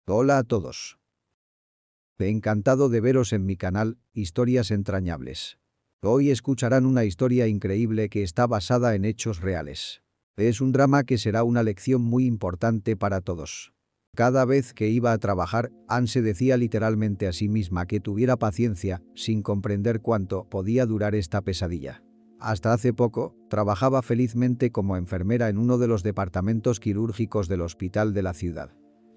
Hola a todos. Encantado de veros en mi canal, Historias Entrañables. Hoy escucharán una historia increíble que está basada en hechos reales. Es un drama que será una lección muy importante para todos. Cada vez que iba a trabajar, Anne se decía literalmente a sí misma que tuviera paciencia, sin comprender cuánto podía durar esta pesadilla. Hasta hace poco, trabajaba felizmente como enfermera en uno de los departamentos quirúrgicos del hospital de la ciudad.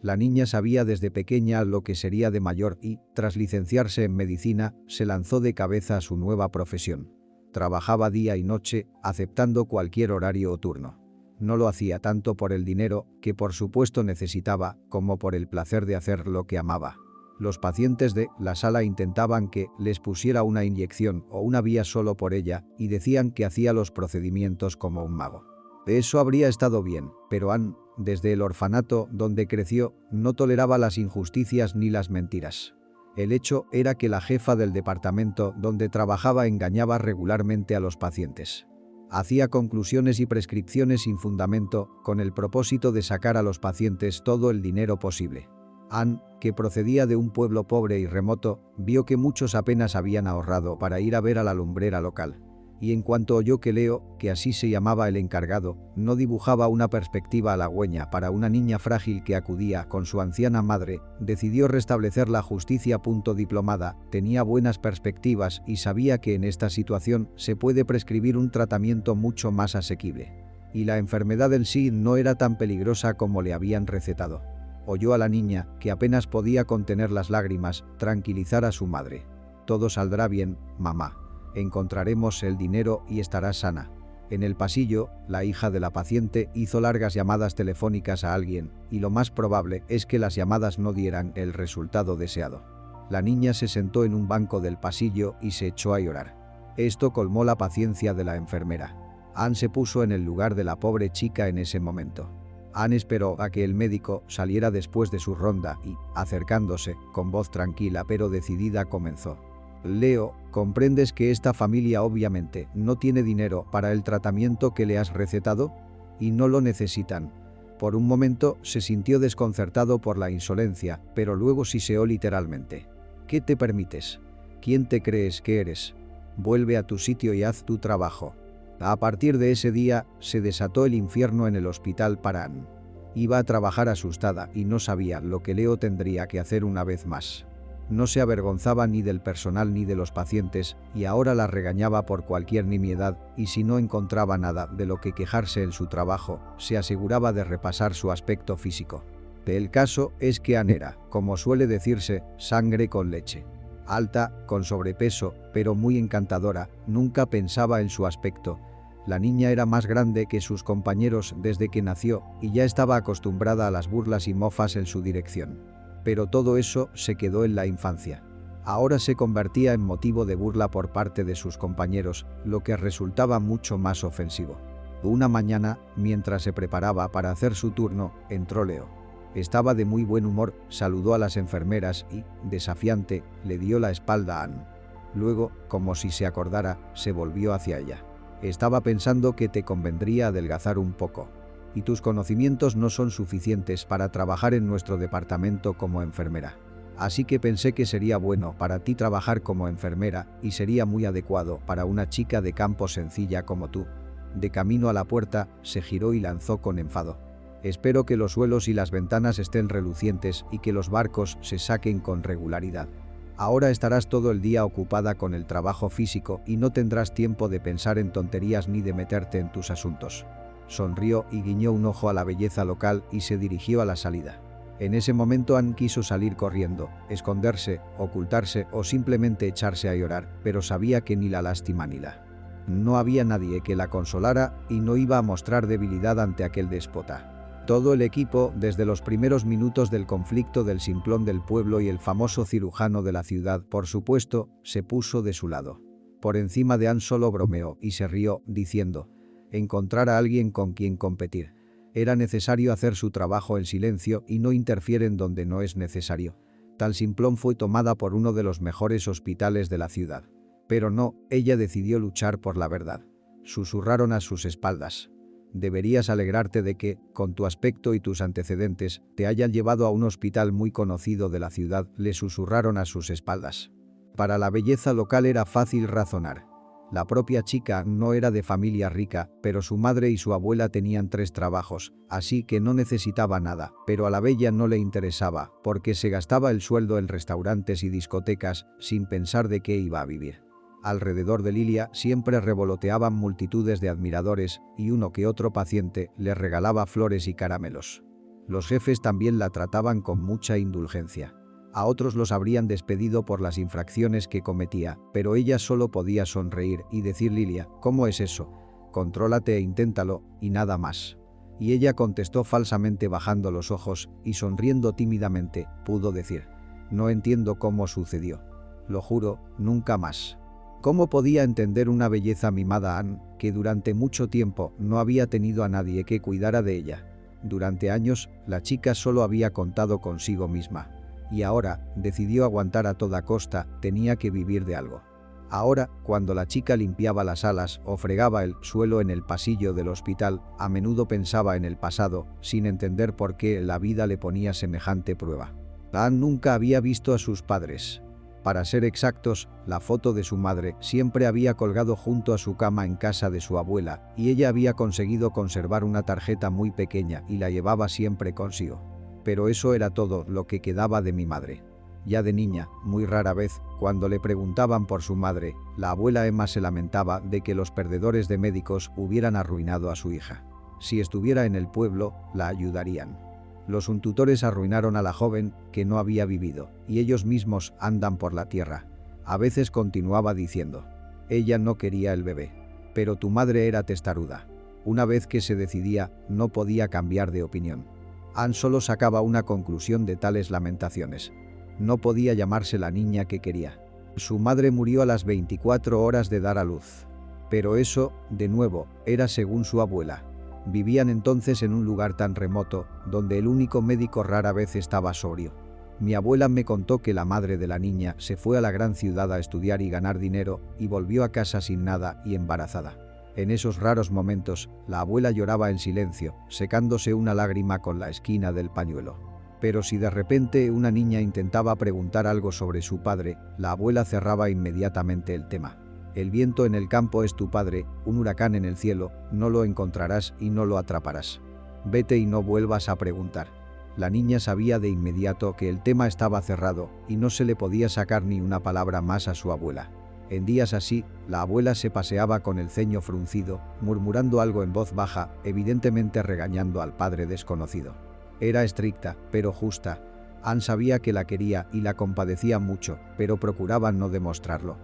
La niña sabía desde pequeña lo que sería de mayor y, tras licenciarse en medicina, se lanzó de cabeza a su nueva profesión. Trabajaba día y noche, aceptando cualquier horario o turno. No lo hacía tanto por el dinero, que por supuesto necesitaba, como por el placer de hacer lo que amaba. Los pacientes de la sala intentaban que les pusiera una inyección o una vía solo por ella y decían que hacía los procedimientos como un mago. Eso habría estado bien, pero Anne, desde el orfanato donde creció, no toleraba las injusticias ni las mentiras. El hecho era que la jefa del departamento donde trabajaba engañaba regularmente a los pacientes. Hacía conclusiones y prescripciones sin fundamento, con el propósito de sacar a los pacientes todo el dinero posible. Anne, que procedía de un pueblo pobre y remoto, vio que muchos apenas habían ahorrado para ir a ver a la lumbrera local. Y en cuanto oyó que Leo, que así se llamaba el encargado, no dibujaba una perspectiva halagüeña para una niña frágil que acudía con su anciana madre, decidió restablecer la justicia. Diplomada, tenía buenas perspectivas y sabía que en esta situación se puede prescribir un tratamiento mucho más asequible. Y la enfermedad en sí no era tan peligrosa como le habían recetado. Oyó a la niña, que apenas podía contener las lágrimas, tranquilizar a su madre. Todo saldrá bien, mamá. Encontraremos el dinero y estará sana. En el pasillo, la hija de la paciente hizo largas llamadas telefónicas a alguien, y lo más probable es que las llamadas no dieran el resultado deseado. La niña se sentó en un banco del pasillo y se echó a llorar. Esto colmó la paciencia de la enfermera. Anne se puso en el lugar de la pobre chica en ese momento. Anne esperó a que el médico saliera después de su ronda y, acercándose, con voz tranquila pero decidida comenzó. Leo, ¿comprendes que esta familia obviamente no tiene dinero para el tratamiento que le has recetado? Y no lo necesitan. Por un momento se sintió desconcertado por la insolencia, pero luego siseó literalmente. ¿Qué te permites? ¿Quién te crees que eres? Vuelve a tu sitio y haz tu trabajo. A partir de ese día, se desató el infierno en el hospital para Anne. Iba a trabajar asustada y no sabía lo que Leo tendría que hacer una vez más. No se avergonzaba ni del personal ni de los pacientes, y ahora la regañaba por cualquier nimiedad, y si no encontraba nada de lo que quejarse en su trabajo, se aseguraba de repasar su aspecto físico. El caso es que Anne era, como suele decirse, sangre con leche. Alta, con sobrepeso, pero muy encantadora, nunca pensaba en su aspecto. La niña era más grande que sus compañeros desde que nació, y ya estaba acostumbrada a las burlas y mofas en su dirección. Pero todo eso se quedó en la infancia. Ahora se convertía en motivo de burla por parte de sus compañeros, lo que resultaba mucho más ofensivo. Una mañana, mientras se preparaba para hacer su turno, entró Leo. Estaba de muy buen humor, saludó a las enfermeras y, desafiante, le dio la espalda a Anne. Luego, como si se acordara, se volvió hacia ella. Estaba pensando que te convendría adelgazar un poco. Y tus conocimientos no son suficientes para trabajar en nuestro departamento como enfermera. Así que pensé que sería bueno para ti trabajar como enfermera y sería muy adecuado para una chica de campo sencilla como tú. De camino a la puerta, se giró y lanzó con enfado. Espero que los suelos y las ventanas estén relucientes y que los barcos se saquen con regularidad. Ahora estarás todo el día ocupada con el trabajo físico y no tendrás tiempo de pensar en tonterías ni de meterte en tus asuntos. Sonrió y guiñó un ojo a la belleza local y se dirigió a la salida. En ese momento Anne quiso salir corriendo, esconderse, ocultarse o simplemente echarse a llorar, pero sabía que ni la lástima ni la. No había nadie que la consolara y no iba a mostrar debilidad ante aquel déspota. Todo el equipo, desde los primeros minutos del conflicto del simplón del pueblo y el famoso cirujano de la ciudad, por supuesto, se puso de su lado. Por encima de Anne solo bromeó y se rió, diciendo: encontrar a alguien con quien competir. Era necesario hacer su trabajo en silencio y no interfieren donde no es necesario. Tal simplón fue tomada por uno de los mejores hospitales de la ciudad. Pero no, ella decidió luchar por la verdad. Susurraron a sus espaldas. Deberías alegrarte de que, con tu aspecto y tus antecedentes, te hayan llevado a un hospital muy conocido de la ciudad, le susurraron a sus espaldas. Para la belleza local era fácil razonar. La propia chica no era de familia rica, pero su madre y su abuela tenían 3 trabajos, así que no necesitaba nada, pero a la bella no le interesaba, porque se gastaba el sueldo en restaurantes y discotecas, sin pensar de qué iba a vivir. Alrededor de Lilia siempre revoloteaban multitudes de admiradores y uno que otro paciente le regalaba flores y caramelos. Los jefes también la trataban con mucha indulgencia. A otros los habrían despedido por las infracciones que cometía, pero ella solo podía sonreír y decir: Lilia, ¿cómo es eso? Contrólate e inténtalo, y nada más. Y ella contestó falsamente bajando los ojos y sonriendo tímidamente, pudo decir: no entiendo cómo sucedió. Lo juro, nunca más. ¿Cómo podía entender una belleza mimada Anne, que durante mucho tiempo no había tenido a nadie que cuidara de ella? Durante años, la chica solo había contado consigo misma. Y ahora, decidió aguantar a toda costa, tenía que vivir de algo. Ahora, cuando la chica limpiaba las alas o fregaba el suelo en el pasillo del hospital, a menudo pensaba en el pasado, sin entender por qué la vida le ponía semejante prueba. Anne nunca había visto a sus padres. Para ser exactos, la foto de su madre siempre había colgado junto a su cama en casa de su abuela, y ella había conseguido conservar una tarjeta muy pequeña y la llevaba siempre consigo. Pero eso era todo lo que quedaba de mi madre. Ya de niña, muy rara vez, cuando le preguntaban por su madre, la abuela Emma se lamentaba de que los perdedores de médicos hubieran arruinado a su hija. Si estuviera en el pueblo, la ayudarían. Los untutores arruinaron a la joven, que no había vivido, y ellos mismos andan por la tierra. A veces continuaba diciendo: ella no quería el bebé. Pero tu madre era testaruda. Una vez que se decidía, no podía cambiar de opinión. Anne solo sacaba una conclusión de tales lamentaciones. No podía llamarse la niña que quería. Su madre murió a las 24 horas de dar a luz. Pero eso, de nuevo, era según su abuela. Vivían entonces en un lugar tan remoto, donde el único médico rara vez estaba sobrio. Mi abuela me contó que la madre de la niña se fue a la gran ciudad a estudiar y ganar dinero, y volvió a casa sin nada y embarazada. En esos raros momentos, la abuela lloraba en silencio, secándose una lágrima con la esquina del pañuelo. Pero si de repente una niña intentaba preguntar algo sobre su padre, la abuela cerraba inmediatamente el tema. El viento en el campo es tu padre, un huracán en el cielo, no lo encontrarás y no lo atraparás. Vete y no vuelvas a preguntar. La niña sabía de inmediato que el tema estaba cerrado y no se le podía sacar ni una palabra más a su abuela. En días así, la abuela se paseaba con el ceño fruncido, murmurando algo en voz baja, evidentemente regañando al padre desconocido. Era estricta, pero justa. Anne sabía que la quería y la compadecía mucho, pero procuraba no demostrarlo.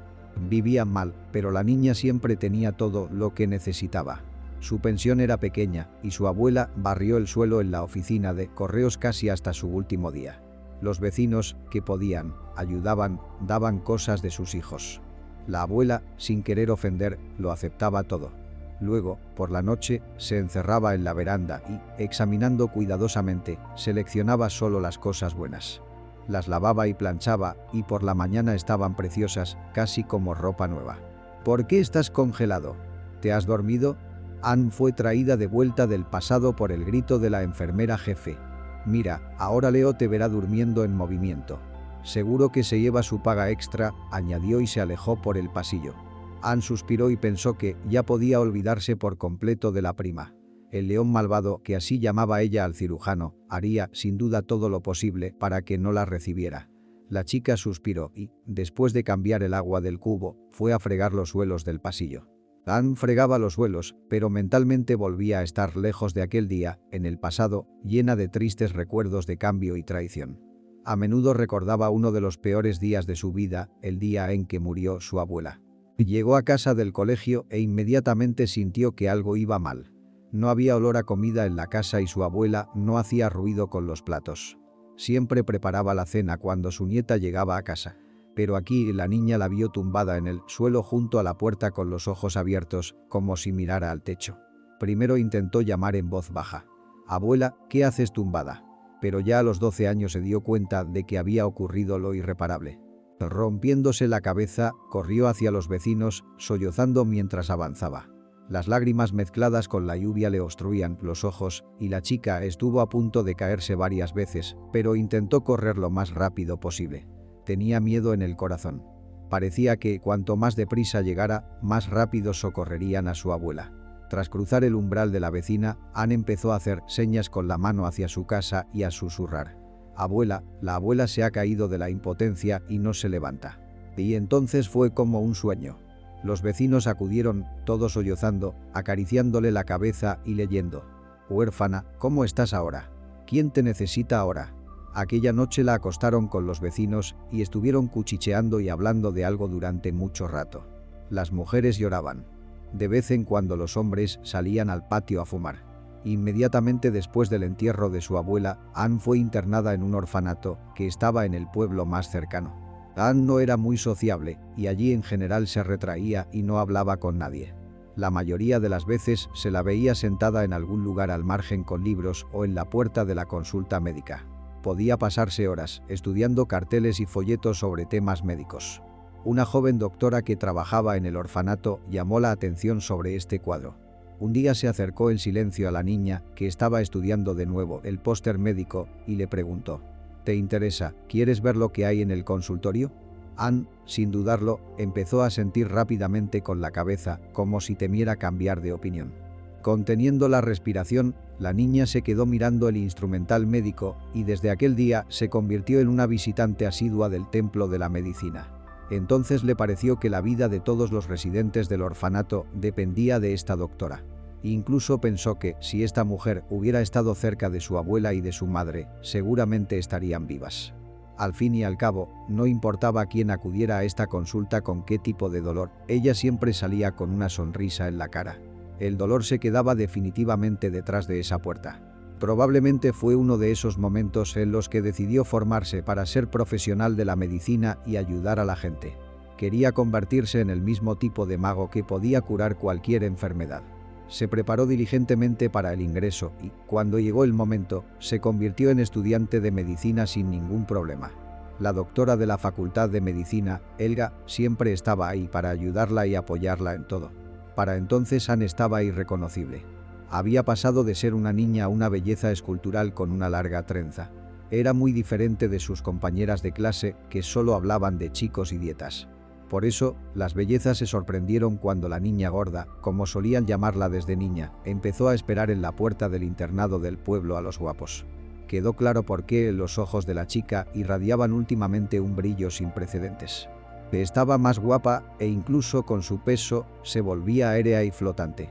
Vivían mal, pero la niña siempre tenía todo lo que necesitaba. Su pensión era pequeña y su abuela barrió el suelo en la oficina de correos casi hasta su último día. Los vecinos, que podían, ayudaban, daban cosas de sus hijos. La abuela, sin querer ofender, lo aceptaba todo. Luego, por la noche, se encerraba en la veranda y, examinando cuidadosamente, seleccionaba solo las cosas buenas. Las lavaba y planchaba, y por la mañana estaban preciosas, casi como ropa nueva. ¿Por qué estás congelado? ¿Te has dormido? Anne fue traída de vuelta del pasado por el grito de la enfermera jefe. Mira, ahora Leo te verá durmiendo en movimiento. Seguro que se lleva su paga extra, añadió y se alejó por el pasillo. Anne suspiró y pensó que ya podía olvidarse por completo de la prima. El león malvado, que así llamaba ella al cirujano, haría, sin duda, todo lo posible para que no la recibiera. La chica suspiró y, después de cambiar el agua del cubo, fue a fregar los suelos del pasillo. Anne fregaba los suelos, pero mentalmente volvía a estar lejos de aquel día, en el pasado, llena de tristes recuerdos de cambio y traición. A menudo recordaba uno de los peores días de su vida, el día en que murió su abuela. Llegó a casa del colegio e inmediatamente sintió que algo iba mal. No había olor a comida en la casa y su abuela no hacía ruido con los platos. Siempre preparaba la cena cuando su nieta llegaba a casa. Pero aquí la niña la vio tumbada en el suelo junto a la puerta con los ojos abiertos, como si mirara al techo. Primero intentó llamar en voz baja: «Abuela, ¿qué haces tumbada?». Pero ya a los 12 años se dio cuenta de que había ocurrido lo irreparable. Rompiéndose la cabeza, corrió hacia los vecinos, sollozando mientras avanzaba. Las lágrimas mezcladas con la lluvia le obstruían los ojos y la chica estuvo a punto de caerse varias veces, pero intentó correr lo más rápido posible. Tenía miedo en el corazón. Parecía que cuanto más deprisa llegara, más rápido socorrerían a su abuela. Tras cruzar el umbral de la vecina, Anne empezó a hacer señas con la mano hacia su casa y a susurrar. «Abuela, la abuela se ha caído de la impotencia y no se levanta». Y entonces fue como un sueño. Los vecinos acudieron, todos sollozando, acariciándole la cabeza y leyendo. «Huérfana, ¿cómo estás ahora? ¿Quién te necesita ahora?». Aquella noche la acostaron con los vecinos y estuvieron cuchicheando y hablando de algo durante mucho rato. Las mujeres lloraban. De vez en cuando los hombres salían al patio a fumar. Inmediatamente después del entierro de su abuela, Anne fue internada en un orfanato que estaba en el pueblo más cercano. Anne no era muy sociable y allí en general se retraía y no hablaba con nadie. La mayoría de las veces se la veía sentada en algún lugar al margen con libros o en la puerta de la consulta médica. Podía pasarse horas estudiando carteles y folletos sobre temas médicos. Una joven doctora que trabajaba en el orfanato llamó la atención sobre este cuadro. Un día se acercó en silencio a la niña, que estaba estudiando de nuevo el póster médico, y le preguntó: «¿Te interesa? ¿Quieres ver lo que hay en el consultorio?». Anne, sin dudarlo, empezó a sentir rápidamente con la cabeza, como si temiera cambiar de opinión. Conteniendo la respiración, la niña se quedó mirando el instrumental médico y desde aquel día se convirtió en una visitante asidua del templo de la medicina. Entonces le pareció que la vida de todos los residentes del orfanato dependía de esta doctora. Incluso pensó que, si esta mujer hubiera estado cerca de su abuela y de su madre, seguramente estarían vivas. Al fin y al cabo, no importaba quién acudiera a esta consulta con qué tipo de dolor, ella siempre salía con una sonrisa en la cara. El dolor se quedaba definitivamente detrás de esa puerta. Probablemente fue uno de esos momentos en los que decidió formarse para ser profesional de la medicina y ayudar a la gente. Quería convertirse en el mismo tipo de mago que podía curar cualquier enfermedad. Se preparó diligentemente para el ingreso y, cuando llegó el momento, se convirtió en estudiante de medicina sin ningún problema. La doctora de la Facultad de Medicina, Helga, siempre estaba ahí para ayudarla y apoyarla en todo. Para entonces Anne estaba irreconocible. Había pasado de ser una niña a una belleza escultural con una larga trenza. Era muy diferente de sus compañeras de clase, que solo hablaban de chicos y dietas. Por eso, las bellezas se sorprendieron cuando la niña gorda, como solían llamarla desde niña, empezó a esperar en la puerta del internado del pueblo a los guapos. Quedó claro por qué los ojos de la chica irradiaban últimamente un brillo sin precedentes. Estaba más guapa e incluso con su peso se volvía aérea y flotante.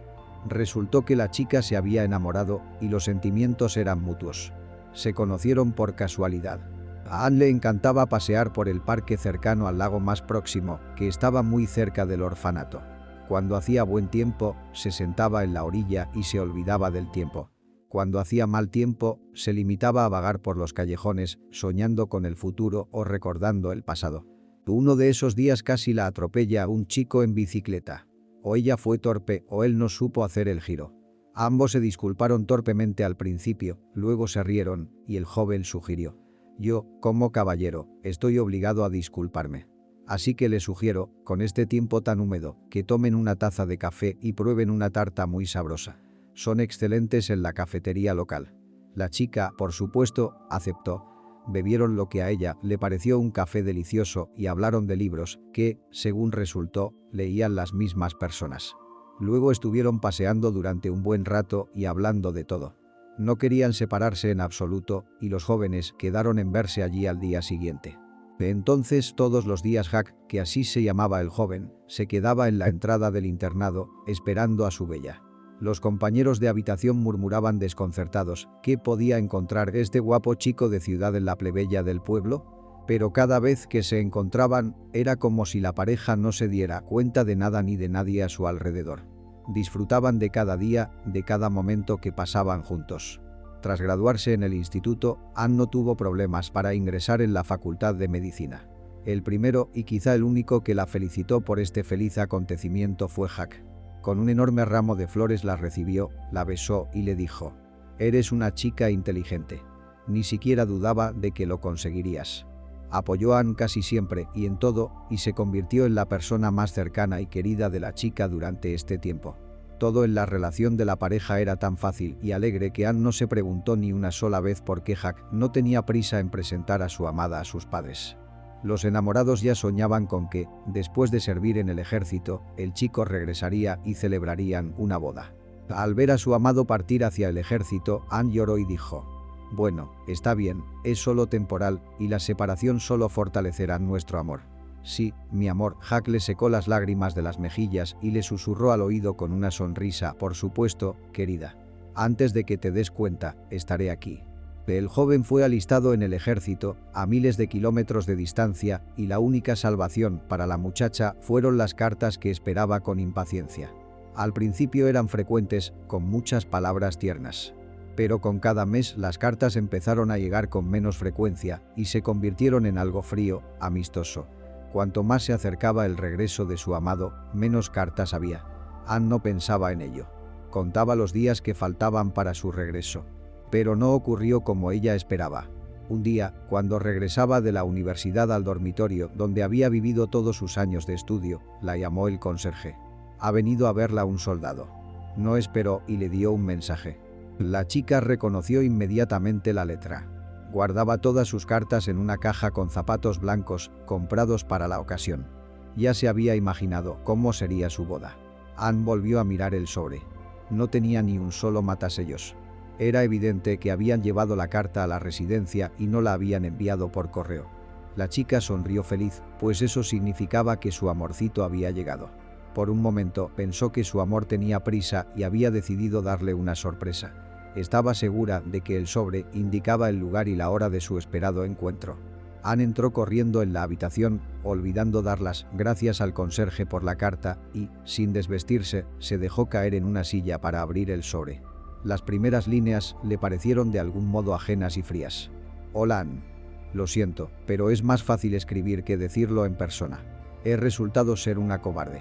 Resultó que la chica se había enamorado y los sentimientos eran mutuos. Se conocieron por casualidad. A Anne le encantaba pasear por el parque cercano al lago más próximo, que estaba muy cerca del orfanato. Cuando hacía buen tiempo, se sentaba en la orilla y se olvidaba del tiempo. Cuando hacía mal tiempo, se limitaba a vagar por los callejones, soñando con el futuro o recordando el pasado. Uno de esos días casi la atropella un chico en bicicleta. O ella fue torpe o él no supo hacer el giro. Ambos se disculparon torpemente al principio, luego se rieron y el joven sugirió: «Yo, como caballero, estoy obligado a disculparme. Así que le sugiero, con este tiempo tan húmedo, que tomen una taza de café y prueben una tarta muy sabrosa. Son excelentes en la cafetería local». La chica, por supuesto, aceptó. Bebieron lo que a ella le pareció un café delicioso y hablaron de libros que, según resultó, leían las mismas personas. Luego estuvieron paseando durante un buen rato y hablando de todo. No querían separarse en absoluto y los jóvenes quedaron en verse allí al día siguiente. Entonces todos los días Jack, que así se llamaba el joven, se quedaba en la entrada del internado, esperando a su bella. Los compañeros de habitación murmuraban desconcertados: ¿qué podía encontrar este guapo chico de ciudad en la plebeya del pueblo? Pero cada vez que se encontraban, era como si la pareja no se diera cuenta de nada ni de nadie a su alrededor. Disfrutaban de cada día, de cada momento que pasaban juntos. Tras graduarse en el instituto, Anne no tuvo problemas para ingresar en la Facultad de Medicina. El primero, y quizá el único que la felicitó por este feliz acontecimiento, fue Jack. Con un enorme ramo de flores la recibió, la besó y le dijo: «Eres una chica inteligente. Ni siquiera dudaba de que lo conseguirías». Apoyó a Anne casi siempre y en todo, y se convirtió en la persona más cercana y querida de la chica durante este tiempo. Todo en la relación de la pareja era tan fácil y alegre que Anne no se preguntó ni una sola vez por qué Jack no tenía prisa en presentar a su amada a sus padres. Los enamorados ya soñaban con que, después de servir en el ejército, el chico regresaría y celebrarían una boda. Al ver a su amado partir hacia el ejército, Anne lloró y dijo: «Bueno, está bien, es solo temporal, y la separación solo fortalecerá nuestro amor». «Sí, mi amor». Jack le secó las lágrimas de las mejillas y le susurró al oído con una sonrisa: «Por supuesto, querida. Antes de que te des cuenta, estaré aquí». El joven fue alistado en el ejército, a miles de kilómetros de distancia, y la única salvación para la muchacha fueron las cartas que esperaba con impaciencia. Al principio eran frecuentes, con muchas palabras tiernas. Pero con cada mes las cartas empezaron a llegar con menos frecuencia y se convirtieron en algo frío, amistoso. Cuanto más se acercaba el regreso de su amado, menos cartas había. Anne no pensaba en ello. Contaba los días que faltaban para su regreso. Pero no ocurrió como ella esperaba. Un día, cuando regresaba de la universidad al dormitorio donde había vivido todos sus años de estudio, la llamó el conserje. «Ha venido a verla un soldado». No esperó y le dio un mensaje. La chica reconoció inmediatamente la letra. Guardaba todas sus cartas en una caja con zapatos blancos, comprados para la ocasión. Ya se había imaginado cómo sería su boda. Anne volvió a mirar el sobre. No tenía ni un solo matasellos. Era evidente que habían llevado la carta a la residencia y no la habían enviado por correo. La chica sonrió feliz, pues eso significaba que su amorcito había llegado. Por un momento pensó que su amor tenía prisa y había decidido darle una sorpresa. Estaba segura de que el sobre indicaba el lugar y la hora de su esperado encuentro. Anne entró corriendo en la habitación, olvidando dar las gracias al conserje por la carta y, sin desvestirse, se dejó caer en una silla para abrir el sobre. Las primeras líneas le parecieron de algún modo ajenas y frías. «Hola, Anne. Lo siento, pero es más fácil escribir que decirlo en persona. He resultado ser una cobarde».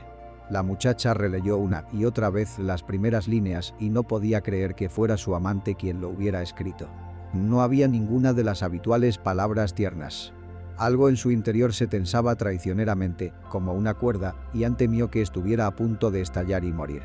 La muchacha releyó una y otra vez las primeras líneas y no podía creer que fuera su amante quien lo hubiera escrito. No había ninguna de las habituales palabras tiernas. Algo en su interior se tensaba traicioneramente, como una cuerda, y Anne temió que estuviera a punto de estallar y morir.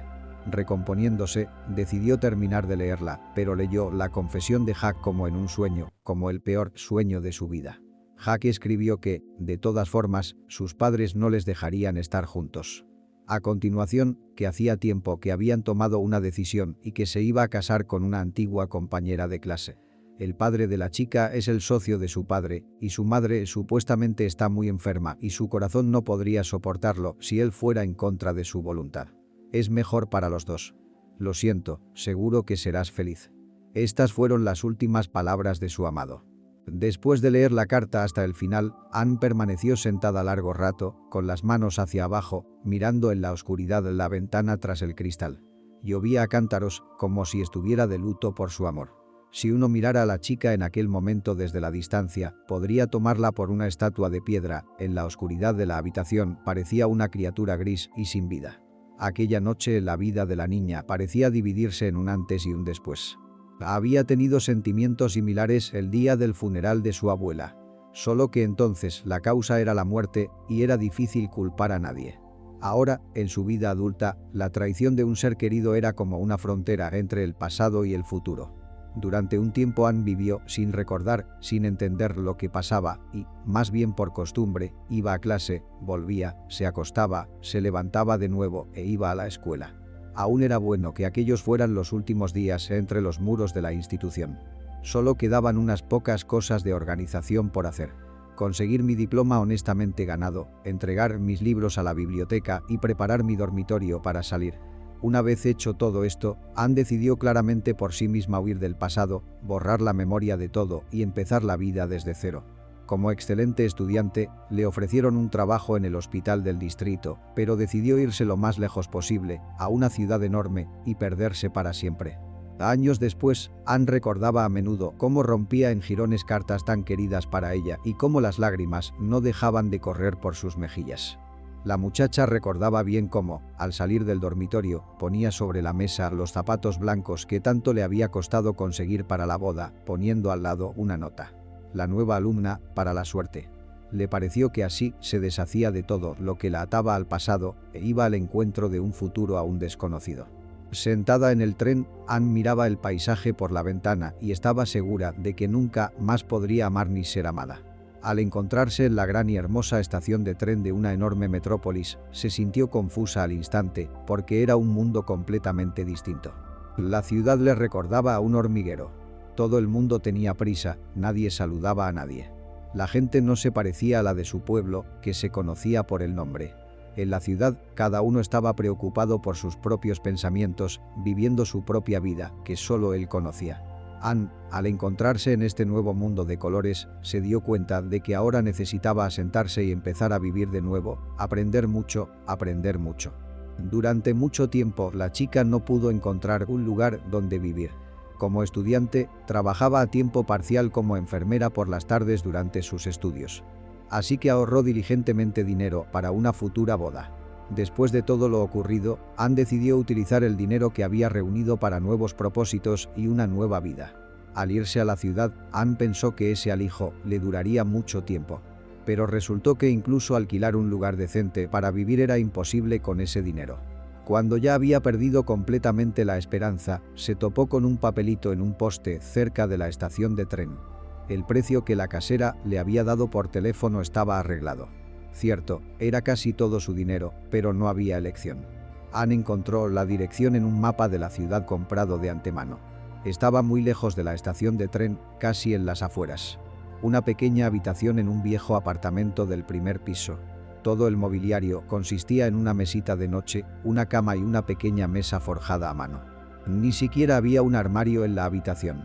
Recomponiéndose, decidió terminar de leerla, pero leyó la confesión de Jack como en un sueño, como el peor sueño de su vida. Jack escribió que, de todas formas, sus padres no les dejarían estar juntos. A continuación, que hacía tiempo que habían tomado una decisión y que se iba a casar con una antigua compañera de clase. El padre de la chica es el socio de su padre, y su madre supuestamente está muy enferma y su corazón no podría soportarlo si él fuera en contra de su voluntad. Es mejor para los dos. Lo siento, seguro que serás feliz. Estas fueron las últimas palabras de su amado. Después de leer la carta hasta el final, Anne permaneció sentada largo rato, con las manos hacia abajo, mirando en la oscuridad la ventana tras el cristal. Llovía a cántaros, como si estuviera de luto por su amor. Si uno mirara a la chica en aquel momento desde la distancia, podría tomarla por una estatua de piedra. En la oscuridad de la habitación parecía una criatura gris y sin vida. Aquella noche la vida de la niña parecía dividirse en un antes y un después. Había tenido sentimientos similares el día del funeral de su abuela. Solo que entonces la causa era la muerte y era difícil culpar a nadie. Ahora, en su vida adulta, la traición de un ser querido era como una frontera entre el pasado y el futuro. Durante un tiempo Anne vivió sin recordar, sin entender lo que pasaba y, más bien por costumbre, iba a clase, volvía, se acostaba, se levantaba de nuevo e iba a la escuela. Aún era bueno que aquellos fueran los últimos días entre los muros de la institución. Solo quedaban unas pocas cosas de organización por hacer. Conseguir mi diploma honestamente ganado, entregar mis libros a la biblioteca y preparar mi dormitorio para salir. Una vez hecho todo esto, Anne decidió claramente por sí misma huir del pasado, borrar la memoria de todo y empezar la vida desde cero. Como excelente estudiante, le ofrecieron un trabajo en el hospital del distrito, pero decidió irse lo más lejos posible, a una ciudad enorme, y perderse para siempre. Años después, Anne recordaba a menudo cómo rompía en jirones cartas tan queridas para ella y cómo las lágrimas no dejaban de correr por sus mejillas. La muchacha recordaba bien cómo, al salir del dormitorio, ponía sobre la mesa los zapatos blancos que tanto le había costado conseguir para la boda, poniendo al lado una nota. La nueva alumna, para la suerte. Le pareció que así se deshacía de todo lo que la ataba al pasado e iba al encuentro de un futuro aún desconocido. Sentada en el tren, Anne miraba el paisaje por la ventana y estaba segura de que nunca más podría amar ni ser amada. Al encontrarse en la gran y hermosa estación de tren de una enorme metrópolis, se sintió confusa al instante, porque era un mundo completamente distinto. La ciudad le recordaba a un hormiguero. Todo el mundo tenía prisa, nadie saludaba a nadie. La gente no se parecía a la de su pueblo, que se conocía por el nombre. En la ciudad, cada uno estaba preocupado por sus propios pensamientos, viviendo su propia vida, que solo él conocía. Anne, al encontrarse en este nuevo mundo de colores, se dio cuenta de que ahora necesitaba asentarse y empezar a vivir de nuevo, aprender mucho, aprender mucho. Durante mucho tiempo, la chica no pudo encontrar un lugar donde vivir. Como estudiante, trabajaba a tiempo parcial como enfermera por las tardes durante sus estudios. Así que ahorró diligentemente dinero para una futura boda. Después de todo lo ocurrido, Anne decidió utilizar el dinero que había reunido para nuevos propósitos y una nueva vida. Al irse a la ciudad, Anne pensó que ese alijo le duraría mucho tiempo. Pero resultó que incluso alquilar un lugar decente para vivir era imposible con ese dinero. Cuando ya había perdido completamente la esperanza, se topó con un papelito en un poste cerca de la estación de tren. El precio que la casera le había dado por teléfono estaba arreglado. Cierto, era casi todo su dinero, pero no había elección. Anne encontró la dirección en un mapa de la ciudad comprado de antemano. Estaba muy lejos de la estación de tren, casi en las afueras. Una pequeña habitación en un viejo apartamento del primer piso. Todo el mobiliario consistía en una mesita de noche, una cama y una pequeña mesa forjada a mano. Ni siquiera había un armario en la habitación.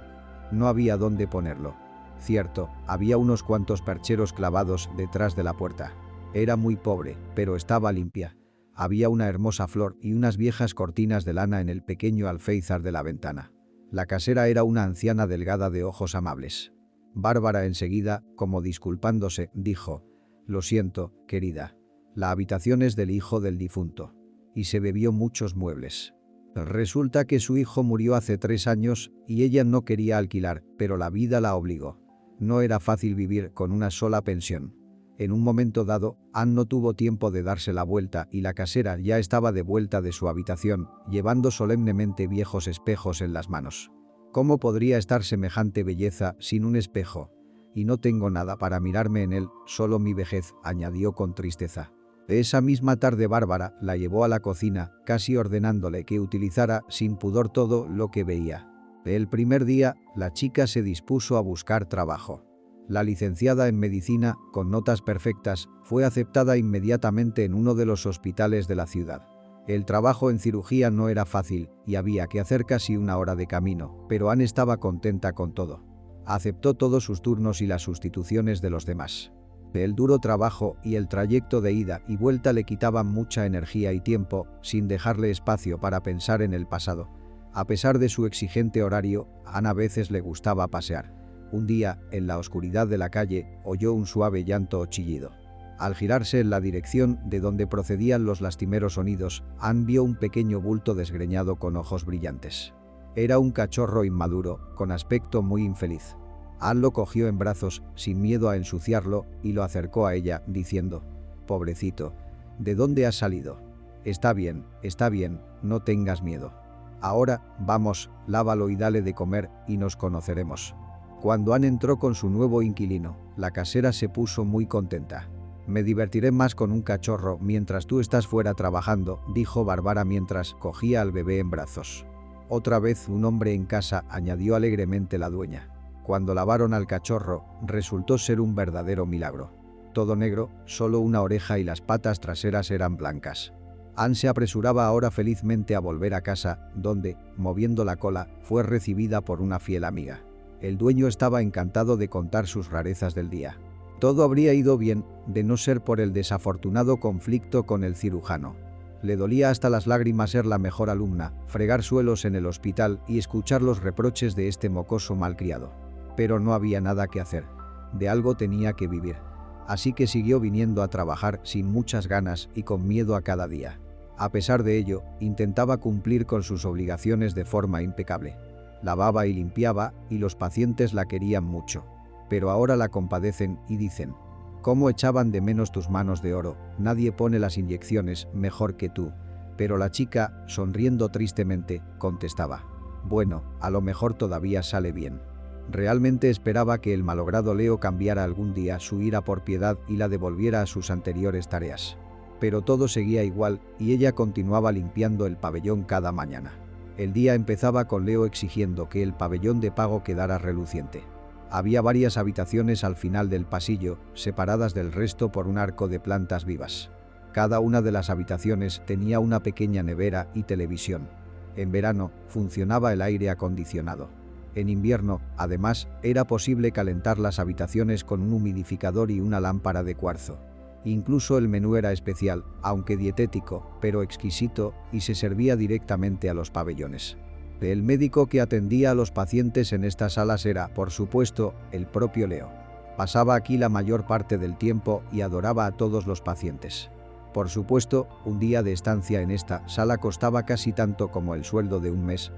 No había dónde ponerlo. Cierto, había unos cuantos percheros clavados detrás de la puerta. Era muy pobre, pero estaba limpia. Había una hermosa flor y unas viejas cortinas de lana en el pequeño alféizar de la ventana. La casera era una anciana delgada de ojos amables. Bárbara enseguida, como disculpándose, dijo: «Lo siento, querida. La habitación es del hijo del difunto». Y se bebió muchos muebles. Resulta que su hijo murió hace 3 años y ella no quería alquilar, pero la vida la obligó. No era fácil vivir con una sola pensión. En un momento dado, Anne no tuvo tiempo de darse la vuelta y la casera ya estaba de vuelta de su habitación, llevando solemnemente viejos espejos en las manos. ¿Cómo podría estar semejante belleza sin un espejo? Y no tengo nada para mirarme en él, solo mi vejez, añadió con tristeza. Esa misma tarde Bárbara la llevó a la cocina, casi ordenándole que utilizara sin pudor todo lo que veía. El primer día, la chica se dispuso a buscar trabajo. La licenciada en medicina, con notas perfectas, fue aceptada inmediatamente en uno de los hospitales de la ciudad. El trabajo en cirugía no era fácil y había que hacer casi 1 hora de camino, pero Anne estaba contenta con todo. Aceptó todos sus turnos y las sustituciones de los demás. El duro trabajo y el trayecto de ida y vuelta le quitaban mucha energía y tiempo, sin dejarle espacio para pensar en el pasado. A pesar de su exigente horario, a Anne a veces le gustaba pasear. Un día, en la oscuridad de la calle, oyó un suave llanto o chillido. Al girarse en la dirección de donde procedían los lastimeros sonidos, Anne vio un pequeño bulto desgreñado con ojos brillantes. Era un cachorro inmaduro, con aspecto muy infeliz. Anne lo cogió en brazos, sin miedo a ensuciarlo, y lo acercó a ella, diciendo: «Pobrecito, ¿de dónde has salido? Está bien, no tengas miedo. Ahora, vamos, lávalo y dale de comer, y nos conoceremos». Cuando Anne entró con su nuevo inquilino, la casera se puso muy contenta. «Me divertiré más con un cachorro mientras tú estás fuera trabajando», dijo Bárbara mientras cogía al bebé en brazos. «Otra vez un hombre en casa», añadió alegremente la dueña. Cuando lavaron al cachorro, resultó ser un verdadero milagro. Todo negro, solo una oreja y las patas traseras eran blancas. Anne se apresuraba ahora felizmente a volver a casa, donde, moviendo la cola, fue recibida por una fiel amiga. El dueño estaba encantado de contar sus rarezas del día. Todo habría ido bien, de no ser por el desafortunado conflicto con el cirujano. Le dolía hasta las lágrimas ser la mejor alumna, fregar suelos en el hospital y escuchar los reproches de este mocoso malcriado. Pero no había nada que hacer. De algo tenía que vivir. Así que siguió viniendo a trabajar sin muchas ganas y con miedo a cada día. A pesar de ello, intentaba cumplir con sus obligaciones de forma impecable. Lavaba y limpiaba, y los pacientes la querían mucho. Pero ahora la compadecen y dicen: «¿Cómo echaban de menos tus manos de oro? Nadie pone las inyecciones mejor que tú». Pero la chica, sonriendo tristemente, contestaba: «Bueno, a lo mejor todavía sale bien». Realmente esperaba que el malogrado Leo cambiara algún día su ira por piedad y la devolviera a sus anteriores tareas. Pero todo seguía igual y ella continuaba limpiando el pabellón cada mañana. El día empezaba con Leo exigiendo que el pabellón de pago quedara reluciente. Había varias habitaciones al final del pasillo, separadas del resto por un arco de plantas vivas. Cada una de las habitaciones tenía una pequeña nevera y televisión. En verano, funcionaba el aire acondicionado. En invierno, además, era posible calentar las habitaciones con un humidificador y una lámpara de cuarzo. Incluso el menú era especial, aunque dietético, pero exquisito, y se servía directamente a los pabellones. El médico que atendía a los pacientes en estas salas era, por supuesto, el propio Leo. Pasaba aquí la mayor parte del tiempo y adoraba a todos los pacientes. Por supuesto, un día de estancia en esta sala costaba casi tanto como el sueldo de un mes.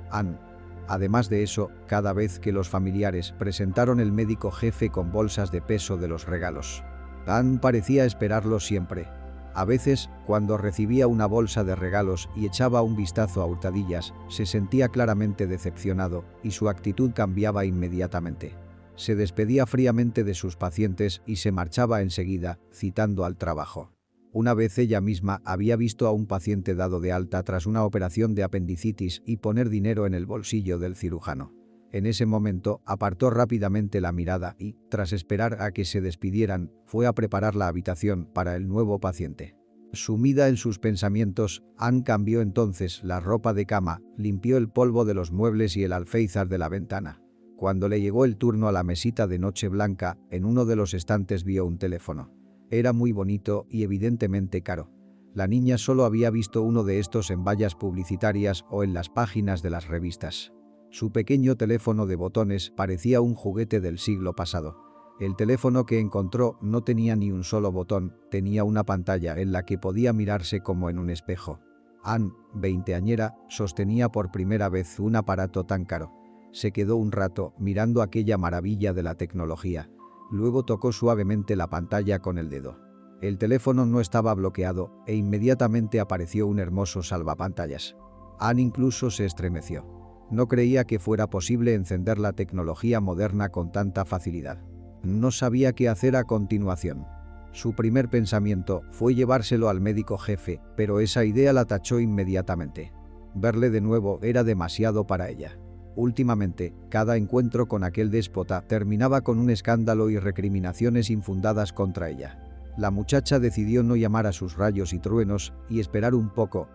Además de eso, cada vez que los familiares presentaron el médico jefe con bolsas de peso de los regalos, Ann parecía esperarlo siempre. A veces, cuando recibía una bolsa de regalos y echaba un vistazo a hurtadillas, se sentía claramente decepcionado y su actitud cambiaba inmediatamente. Se despedía fríamente de sus pacientes y se marchaba enseguida, citando al trabajo. Una vez ella misma había visto a un paciente dado de alta tras una operación de apendicitis y poner dinero en el bolsillo del cirujano. En ese momento, apartó rápidamente la mirada y, tras esperar a que se despidieran, fue a preparar la habitación para el nuevo paciente. Sumida en sus pensamientos, Ann cambió entonces la ropa de cama, limpió el polvo de los muebles y el alféizar de la ventana. Cuando le llegó el turno a la mesita de noche blanca, en uno de los estantes vio un teléfono. Era muy bonito y evidentemente caro. La niña solo había visto uno de estos en vallas publicitarias o en las páginas de las revistas. Su pequeño teléfono de botones parecía un juguete del siglo pasado. El teléfono que encontró no tenía ni un solo botón, tenía una pantalla en la que podía mirarse como en un espejo. Ann, veinteañera, sostenía por primera vez un aparato tan caro. Se quedó un rato mirando aquella maravilla de la tecnología. Luego tocó suavemente la pantalla con el dedo. El teléfono no estaba bloqueado e inmediatamente apareció un hermoso salvapantallas. Ann incluso se estremeció. No creía que fuera posible encender la tecnología moderna con tanta facilidad. No sabía qué hacer a continuación. Su primer pensamiento fue llevárselo al médico jefe, pero esa idea la tachó inmediatamente. Verle de nuevo era demasiado para ella. Últimamente, cada encuentro con aquel déspota terminaba con un escándalo y recriminaciones infundadas contra ella. La muchacha decidió no llamar a sus rayos y truenos y esperar un poco.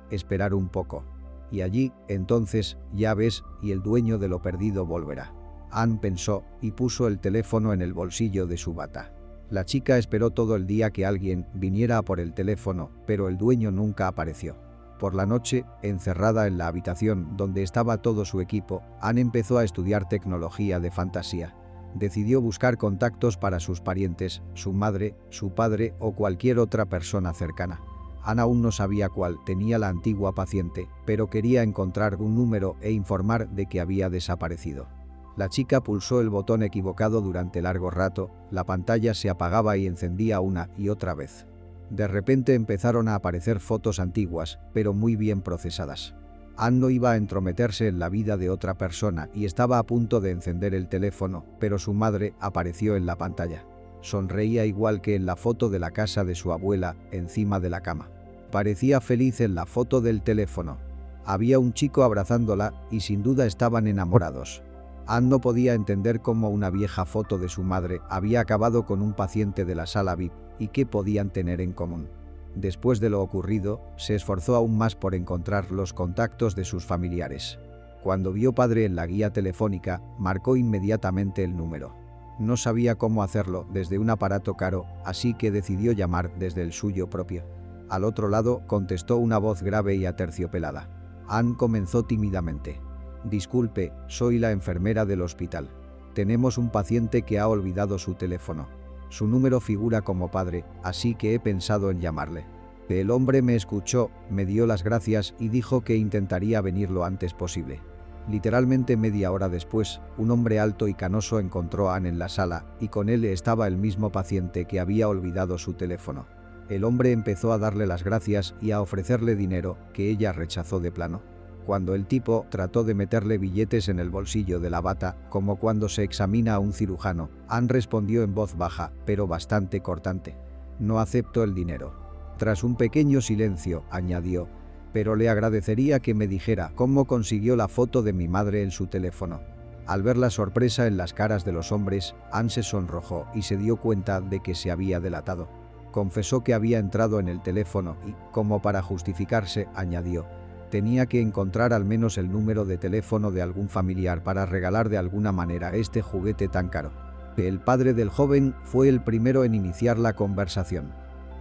Y allí, entonces, ya ves, y el dueño de lo perdido volverá. Ann pensó y puso el teléfono en el bolsillo de su bata. La chica esperó todo el día que alguien viniera a por el teléfono, pero el dueño nunca apareció. Por la noche, encerrada en la habitación donde estaba todo su equipo, Ann empezó a estudiar tecnología de fantasía. Decidió buscar contactos para sus parientes, su madre, su padre o cualquier otra persona cercana. Ann aún no sabía cuál tenía la antigua paciente, pero quería encontrar un número e informar de que había desaparecido. La chica pulsó el botón equivocado durante largo rato, la pantalla se apagaba y encendía una y otra vez. De repente empezaron a aparecer fotos antiguas, pero muy bien procesadas. Ann no iba a entrometerse en la vida de otra persona y estaba a punto de encender el teléfono, pero su madre apareció en la pantalla. Sonreía igual que en la foto de la casa de su abuela, encima de la cama. Parecía feliz en la foto del teléfono. Había un chico abrazándola y sin duda estaban enamorados. Ann no podía entender cómo una vieja foto de su madre había acabado con un paciente de la sala VIP y qué podían tener en común. Después de lo ocurrido, se esforzó aún más por encontrar los contactos de sus familiares. Cuando vio padre en la guía telefónica, marcó inmediatamente el número. No sabía cómo hacerlo desde un aparato caro, así que decidió llamar desde el suyo propio. Al otro lado, contestó una voz grave y aterciopelada. Ann comenzó tímidamente. «Disculpe, soy la enfermera del hospital. Tenemos un paciente que ha olvidado su teléfono. Su número figura como padre, así que he pensado en llamarle». El hombre me escuchó, me dio las gracias y dijo que intentaría venir lo antes posible. Literalmente media hora después, un hombre alto y canoso encontró a Ann en la sala, y con él estaba el mismo paciente que había olvidado su teléfono. El hombre empezó a darle las gracias y a ofrecerle dinero, que ella rechazó de plano. Cuando el tipo trató de meterle billetes en el bolsillo de la bata, como cuando se examina a un cirujano, Ann respondió en voz baja, pero bastante cortante: «No acepto el dinero». Tras un pequeño silencio, añadió: «Pero le agradecería que me dijera cómo consiguió la foto de mi madre en su teléfono». Al ver la sorpresa en las caras de los hombres, Ann se sonrojó y se dio cuenta de que se había delatado. Confesó que había entrado en el teléfono y, como para justificarse, añadió: «Tenía que encontrar al menos el número de teléfono de algún familiar para regalar de alguna manera este juguete tan caro». El padre del joven fue el primero en iniciar la conversación.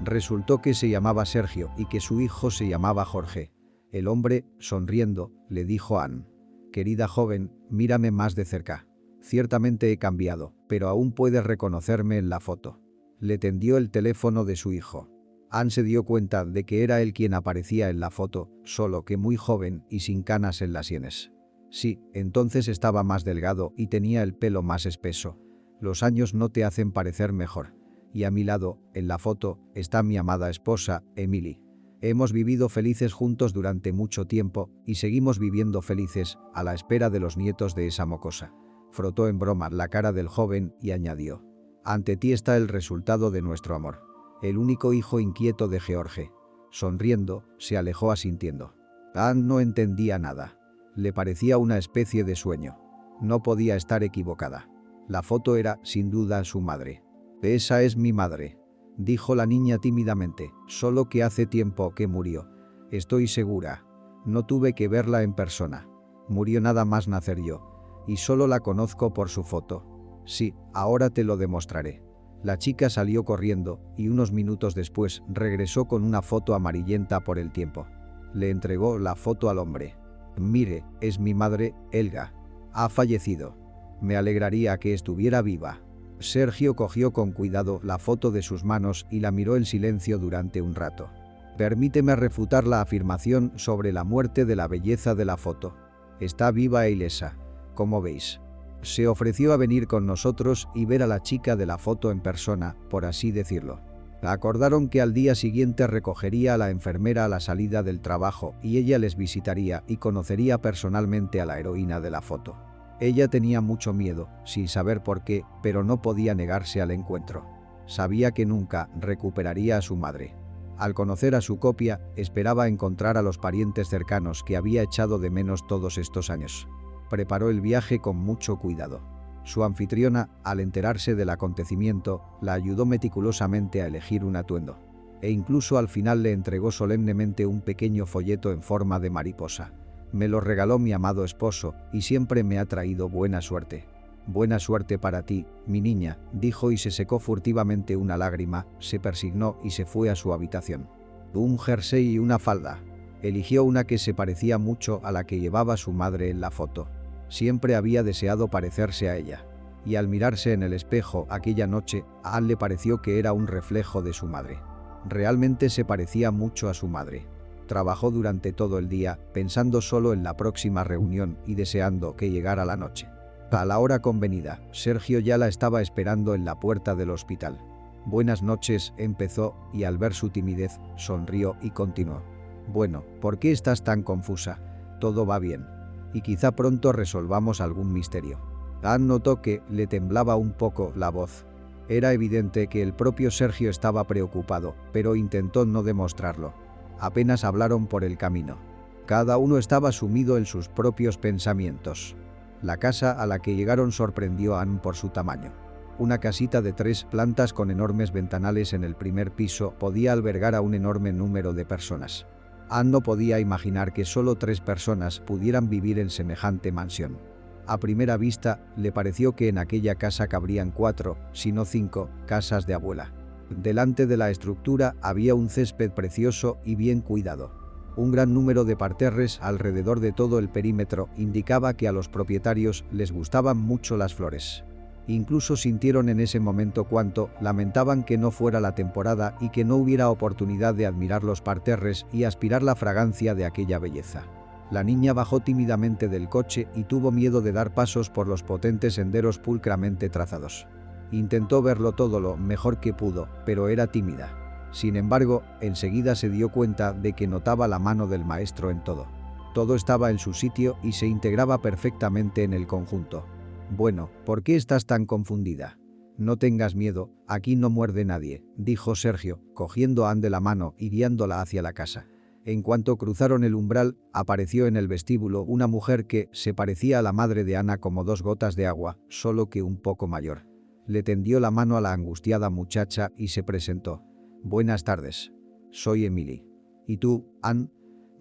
Resultó que se llamaba Sergio y que su hijo se llamaba Jorge. El hombre, sonriendo, le dijo a Ann: «Querida joven, mírame más de cerca. Ciertamente he cambiado, pero aún puedes reconocerme en la foto». Le tendió el teléfono de su hijo. Ann se dio cuenta de que era él quien aparecía en la foto, solo que muy joven y sin canas en las sienes. Sí, entonces estaba más delgado y tenía el pelo más espeso. Los años no te hacen parecer mejor. Y a mi lado, en la foto, está mi amada esposa, Emily. Hemos vivido felices juntos durante mucho tiempo y seguimos viviendo felices a la espera de los nietos de esa mocosa. Frotó en broma la cara del joven y añadió: «Ante ti está el resultado de nuestro amor. El único hijo inquieto de George». Sonriendo, se alejó asintiendo. Ann no entendía nada. Le parecía una especie de sueño. No podía estar equivocada. La foto era, sin duda, su madre. «Esa es mi madre», dijo la niña tímidamente, «solo que hace tiempo que murió. Estoy segura. No tuve que verla en persona. Murió nada más nacer yo. Y solo la conozco por su foto. Sí, ahora te lo demostraré». La chica salió corriendo y unos minutos después regresó con una foto amarillenta por el tiempo. Le entregó la foto al hombre. «Mire, es mi madre, Helga. Ha fallecido. Me alegraría que estuviera viva». Sergio cogió con cuidado la foto de sus manos y la miró en silencio durante un rato. «Permíteme refutar la afirmación sobre la muerte de la belleza de la foto. Está viva e ilesa, como veis». Se ofreció a venir con nosotros y ver a la chica de la foto en persona, por así decirlo. Acordaron que al día siguiente recogería a la enfermera a la salida del trabajo y ella les visitaría y conocería personalmente a la heroína de la foto. Ella tenía mucho miedo, sin saber por qué, pero no podía negarse al encuentro. Sabía que nunca recuperaría a su madre. Al conocer a su copia, esperaba encontrar a los parientes cercanos que había echado de menos todos estos años. Preparó el viaje con mucho cuidado. Su anfitriona, al enterarse del acontecimiento, la ayudó meticulosamente a elegir un atuendo. E incluso al final le entregó solemnemente un pequeño folleto en forma de mariposa. «Me lo regaló mi amado esposo y siempre me ha traído buena suerte». «Buena suerte para ti, mi niña», dijo y se secó furtivamente una lágrima, se persignó y se fue a su habitación. Un jersey y una falda. Eligió una que se parecía mucho a la que llevaba su madre en la foto. Siempre había deseado parecerse a ella. Y al mirarse en el espejo aquella noche, a Ann le pareció que era un reflejo de su madre. Realmente se parecía mucho a su madre. Trabajó durante todo el día, pensando solo en la próxima reunión y deseando que llegara la noche. A la hora convenida, Sergio ya la estaba esperando en la puerta del hospital. «Buenas noches», empezó, y al ver su timidez, sonrió y continuó. «Bueno, ¿por qué estás tan confusa? Todo va bien. Y quizá pronto resolvamos algún misterio». Ann notó que le temblaba un poco la voz. Era evidente que el propio Sergio estaba preocupado, pero intentó no demostrarlo. Apenas hablaron por el camino. Cada uno estaba sumido en sus propios pensamientos. La casa a la que llegaron sorprendió a Ann por su tamaño. Una casita de 3 plantas con enormes ventanales en el primer piso podía albergar a un enorme número de personas. Ann no podía imaginar que solo 3 personas pudieran vivir en semejante mansión. A primera vista, le pareció que en aquella casa cabrían 4, si no 5, casas de abuela. Delante de la estructura había un césped precioso y bien cuidado. Un gran número de parterres alrededor de todo el perímetro indicaba que a los propietarios les gustaban mucho las flores. Incluso sintieron en ese momento cuánto lamentaban que no fuera la temporada y que no hubiera oportunidad de admirar los parterres y aspirar la fragancia de aquella belleza. La niña bajó tímidamente del coche y tuvo miedo de dar pasos por los potentes senderos pulcramente trazados. Intentó verlo todo lo mejor que pudo, pero era tímida. Sin embargo, enseguida se dio cuenta de que notaba la mano del maestro en todo. Todo estaba en su sitio y se integraba perfectamente en el conjunto. «Bueno, ¿por qué estás tan confundida? No tengas miedo, aquí no muerde nadie», dijo Sergio, cogiendo a Anne de la mano y guiándola hacia la casa. En cuanto cruzaron el umbral, apareció en el vestíbulo una mujer que se parecía a la madre de Ana como 2 gotas de agua, solo que un poco mayor. Le tendió la mano a la angustiada muchacha y se presentó. «Buenas tardes. Soy Emily. ¿Y tú, Anne?»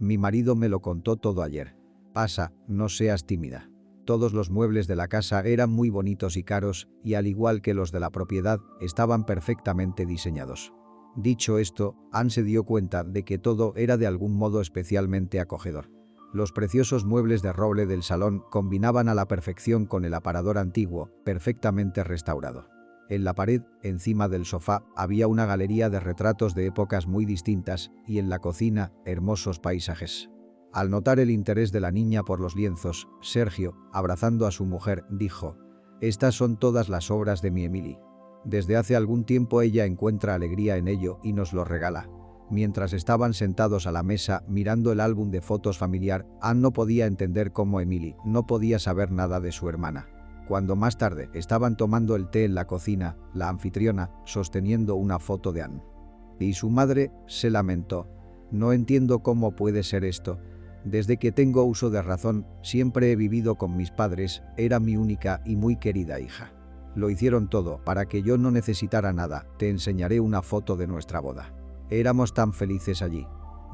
«Mi marido me lo contó todo ayer. Pasa, no seas tímida». Todos los muebles de la casa eran muy bonitos y caros, y al igual que los de la propiedad, estaban perfectamente diseñados. Dicho esto, Anne se dio cuenta de que todo era de algún modo especialmente acogedor. Los preciosos muebles de roble del salón combinaban a la perfección con el aparador antiguo, perfectamente restaurado. En la pared, encima del sofá, había una galería de retratos de épocas muy distintas, y en la cocina, hermosos paisajes. Al notar el interés de la niña por los lienzos, Sergio, abrazando a su mujer, dijo: «Estas son todas las obras de mi Emily. Desde hace algún tiempo ella encuentra alegría en ello y nos lo regala». Mientras estaban sentados a la mesa mirando el álbum de fotos familiar, Anne no podía entender cómo Emily no podía saber nada de su hermana. Cuando más tarde estaban tomando el té en la cocina, la anfitriona, sosteniendo una foto de Anne. Y su madre se lamentó: «No entiendo cómo puede ser esto. Desde que tengo uso de razón, siempre he vivido con mis padres, era mi única y muy querida hija. Lo hicieron todo para que yo no necesitara nada, te enseñaré una foto de nuestra boda. Éramos tan felices allí».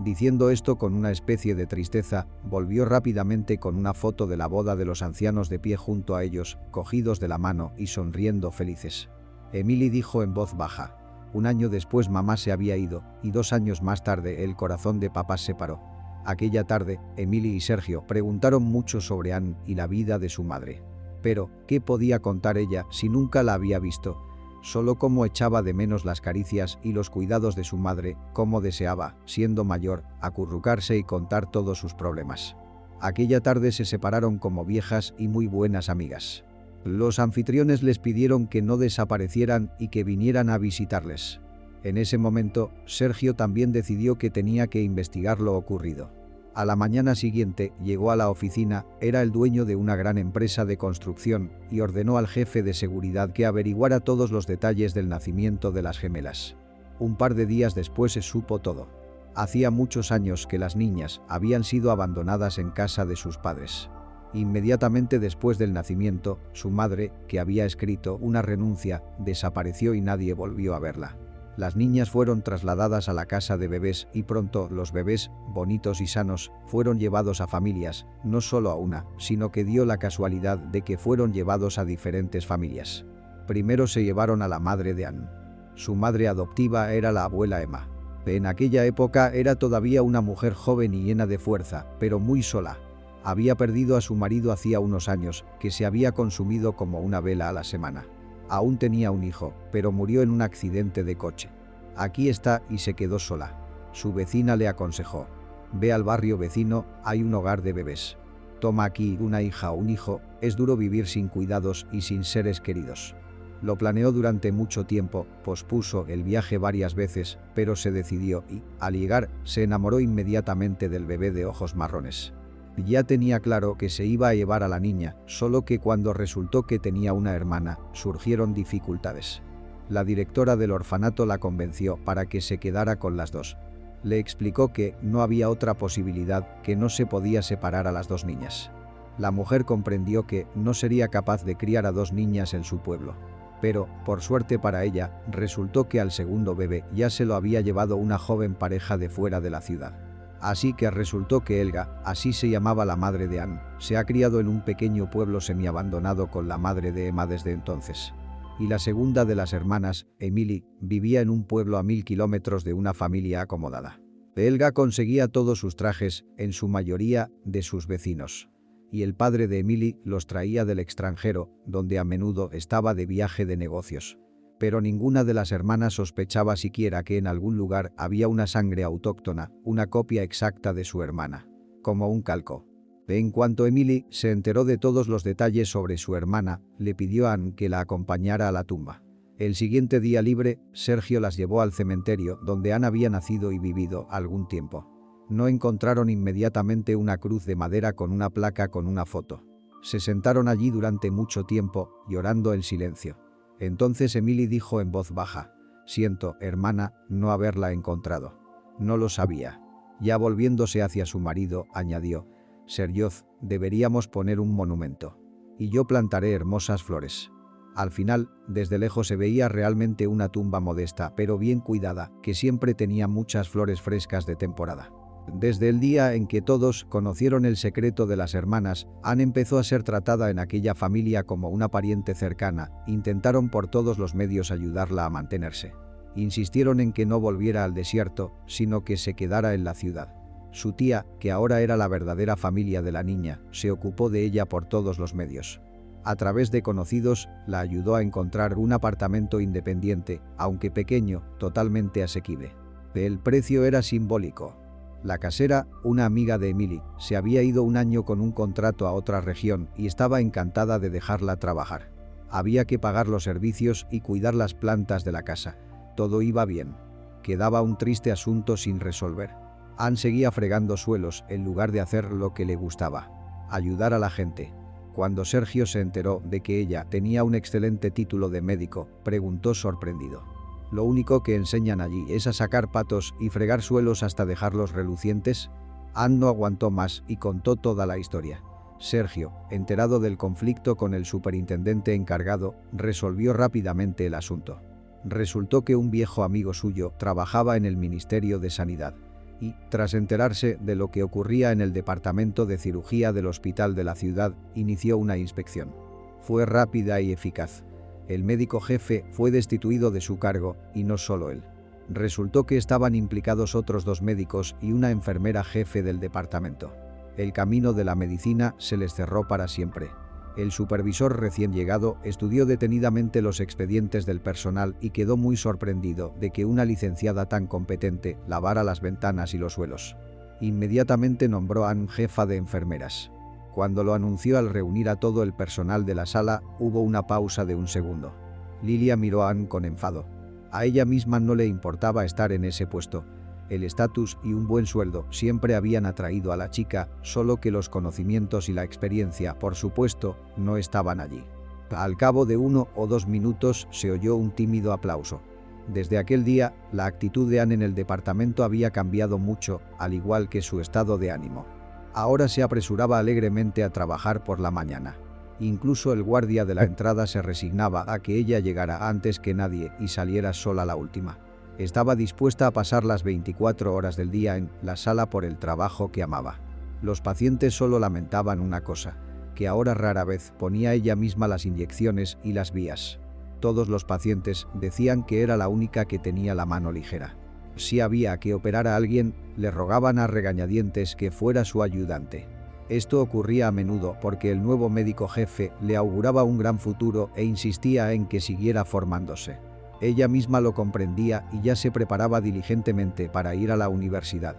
Diciendo esto con una especie de tristeza, volvió rápidamente con una foto de la boda de los ancianos de pie junto a ellos, cogidos de la mano y sonriendo felices. Emily dijo en voz baja: «Un año después mamá se había ido, y 2 años más tarde el corazón de papá se paró». Aquella tarde, Emily y Sergio preguntaron mucho sobre Anne y la vida de su madre. Pero, ¿qué podía contar ella si nunca la había visto? Solo cómo echaba de menos las caricias y los cuidados de su madre, cómo deseaba, siendo mayor, acurrucarse y contar todos sus problemas. Aquella tarde se separaron como viejas y muy buenas amigas. Los anfitriones les pidieron que no desaparecieran y que vinieran a visitarles. En ese momento, Sergio también decidió que tenía que investigar lo ocurrido. A la mañana siguiente, llegó a la oficina, era el dueño de una gran empresa de construcción, y ordenó al jefe de seguridad que averiguara todos los detalles del nacimiento de las gemelas. Un par de días después se supo todo. Hacía muchos años que las niñas habían sido abandonadas en casa de sus padres. Inmediatamente después del nacimiento, su madre, que había escrito una renuncia, desapareció y nadie volvió a verla. Las niñas fueron trasladadas a la casa de bebés y pronto los bebés, bonitos y sanos, fueron llevados a familias, no solo a una, sino que dio la casualidad de que fueron llevados a diferentes familias. Primero se llevaron a la madre de Anne. Su madre adoptiva era la abuela Emma. En aquella época era todavía una mujer joven y llena de fuerza, pero muy sola. Había perdido a su marido hacía unos años, que se había consumido como una vela a la semana. Aún tenía un hijo, pero murió en un accidente de coche. Aquí está y se quedó sola. Su vecina le aconsejó: «Ve al barrio vecino, hay un hogar de bebés. Toma aquí una hija o un hijo, es duro vivir sin cuidados y sin seres queridos». Lo planeó durante mucho tiempo, pospuso el viaje varias veces, pero se decidió y, al llegar, se enamoró inmediatamente del bebé de ojos marrones. Ya tenía claro que se iba a llevar a la niña, solo que cuando resultó que tenía una hermana, surgieron dificultades. La directora del orfanato la convenció para que se quedara con las dos. Le explicó que no había otra posibilidad, que no se podía separar a las 2 niñas. La mujer comprendió que no sería capaz de criar a 2 niñas en su pueblo. Pero, por suerte para ella, resultó que al segundo bebé ya se lo había llevado una joven pareja de fuera de la ciudad. Así que resultó que Helga, así se llamaba la madre de Anne, se ha criado en un pequeño pueblo semiabandonado con la madre de Emma desde entonces. Y la segunda de las hermanas, Emily, vivía en un pueblo a 1000 kilómetros de una familia acomodada. Helga conseguía todos sus trajes, en su mayoría, de sus vecinos. Y el padre de Emily los traía del extranjero, donde a menudo estaba de viaje de negocios. Pero ninguna de las hermanas sospechaba siquiera que en algún lugar había una sangre autóctona, una copia exacta de su hermana. Como un calco. En cuanto Emily se enteró de todos los detalles sobre su hermana, le pidió a Anne que la acompañara a la tumba. El siguiente día libre, Sergio las llevó al cementerio donde Anne había nacido y vivido algún tiempo. No encontraron inmediatamente una cruz de madera con una placa con una foto. Se sentaron allí durante mucho tiempo, llorando en silencio. Entonces Emily dijo en voz baja: «Siento, hermana, no haberla encontrado». No lo sabía. Ya volviéndose hacia su marido, añadió: «Sergioz, deberíamos poner un monumento. Y yo plantaré hermosas flores». Al final, desde lejos se veía realmente una tumba modesta pero bien cuidada, que siempre tenía muchas flores frescas de temporada. Desde el día en que todos conocieron el secreto de las hermanas, Anne empezó a ser tratada en aquella familia como una pariente cercana. Intentaron por todos los medios ayudarla a mantenerse. Insistieron en que no volviera al desierto, sino que se quedara en la ciudad. Su tía, que ahora era la verdadera familia de la niña, se ocupó de ella por todos los medios. A través de conocidos, la ayudó a encontrar un apartamento independiente, aunque pequeño, totalmente asequible. El precio era simbólico. La casera, una amiga de Emily, se había ido un año con un contrato a otra región y estaba encantada de dejarla trabajar. Había que pagar los servicios y cuidar las plantas de la casa. Todo iba bien. Quedaba un triste asunto sin resolver. Anne seguía fregando suelos en lugar de hacer lo que le gustaba: ayudar a la gente. Cuando Sergio se enteró de que ella tenía un excelente título de médico, preguntó sorprendido: ¿Lo único que enseñan allí es a sacar patos y fregar suelos hasta dejarlos relucientes? Anne no aguantó más y contó toda la historia. Sergio, enterado del conflicto con el superintendente encargado, resolvió rápidamente el asunto. Resultó que un viejo amigo suyo trabajaba en el Ministerio de Sanidad y, tras enterarse de lo que ocurría en el departamento de cirugía del hospital de la ciudad, inició una inspección. Fue rápida y eficaz. El médico jefe fue destituido de su cargo, y no solo él. Resultó que estaban implicados otros 2 médicos y una enfermera jefe del departamento. El camino de la medicina se les cerró para siempre. El supervisor recién llegado estudió detenidamente los expedientes del personal y quedó muy sorprendido de que una licenciada tan competente lavara las ventanas y los suelos. Inmediatamente nombró a Anne jefa de enfermeras. Cuando lo anunció al reunir a todo el personal de la sala, hubo una pausa de un segundo. Lilia miró a Anne con enfado. A ella misma no le importaba estar en ese puesto. El estatus y un buen sueldo siempre habían atraído a la chica, solo que los conocimientos y la experiencia, por supuesto, no estaban allí. Al cabo de 1 o 2 minutos se oyó un tímido aplauso. Desde aquel día, la actitud de Anne en el departamento había cambiado mucho, al igual que su estado de ánimo. Ahora se apresuraba alegremente a trabajar por la mañana. Incluso el guardia de la entrada se resignaba a que ella llegara antes que nadie y saliera sola la última. Estaba dispuesta a pasar las 24 horas del día en la sala por el trabajo que amaba. Los pacientes solo lamentaban una cosa: que ahora rara vez ponía ella misma las inyecciones y las vías. Todos los pacientes decían que era la única que tenía la mano ligera. Si había que operar a alguien, le rogaban a regañadientes que fuera su ayudante. Esto ocurría a menudo porque el nuevo médico jefe le auguraba un gran futuro e insistía en que siguiera formándose. Ella misma lo comprendía y ya se preparaba diligentemente para ir a la universidad.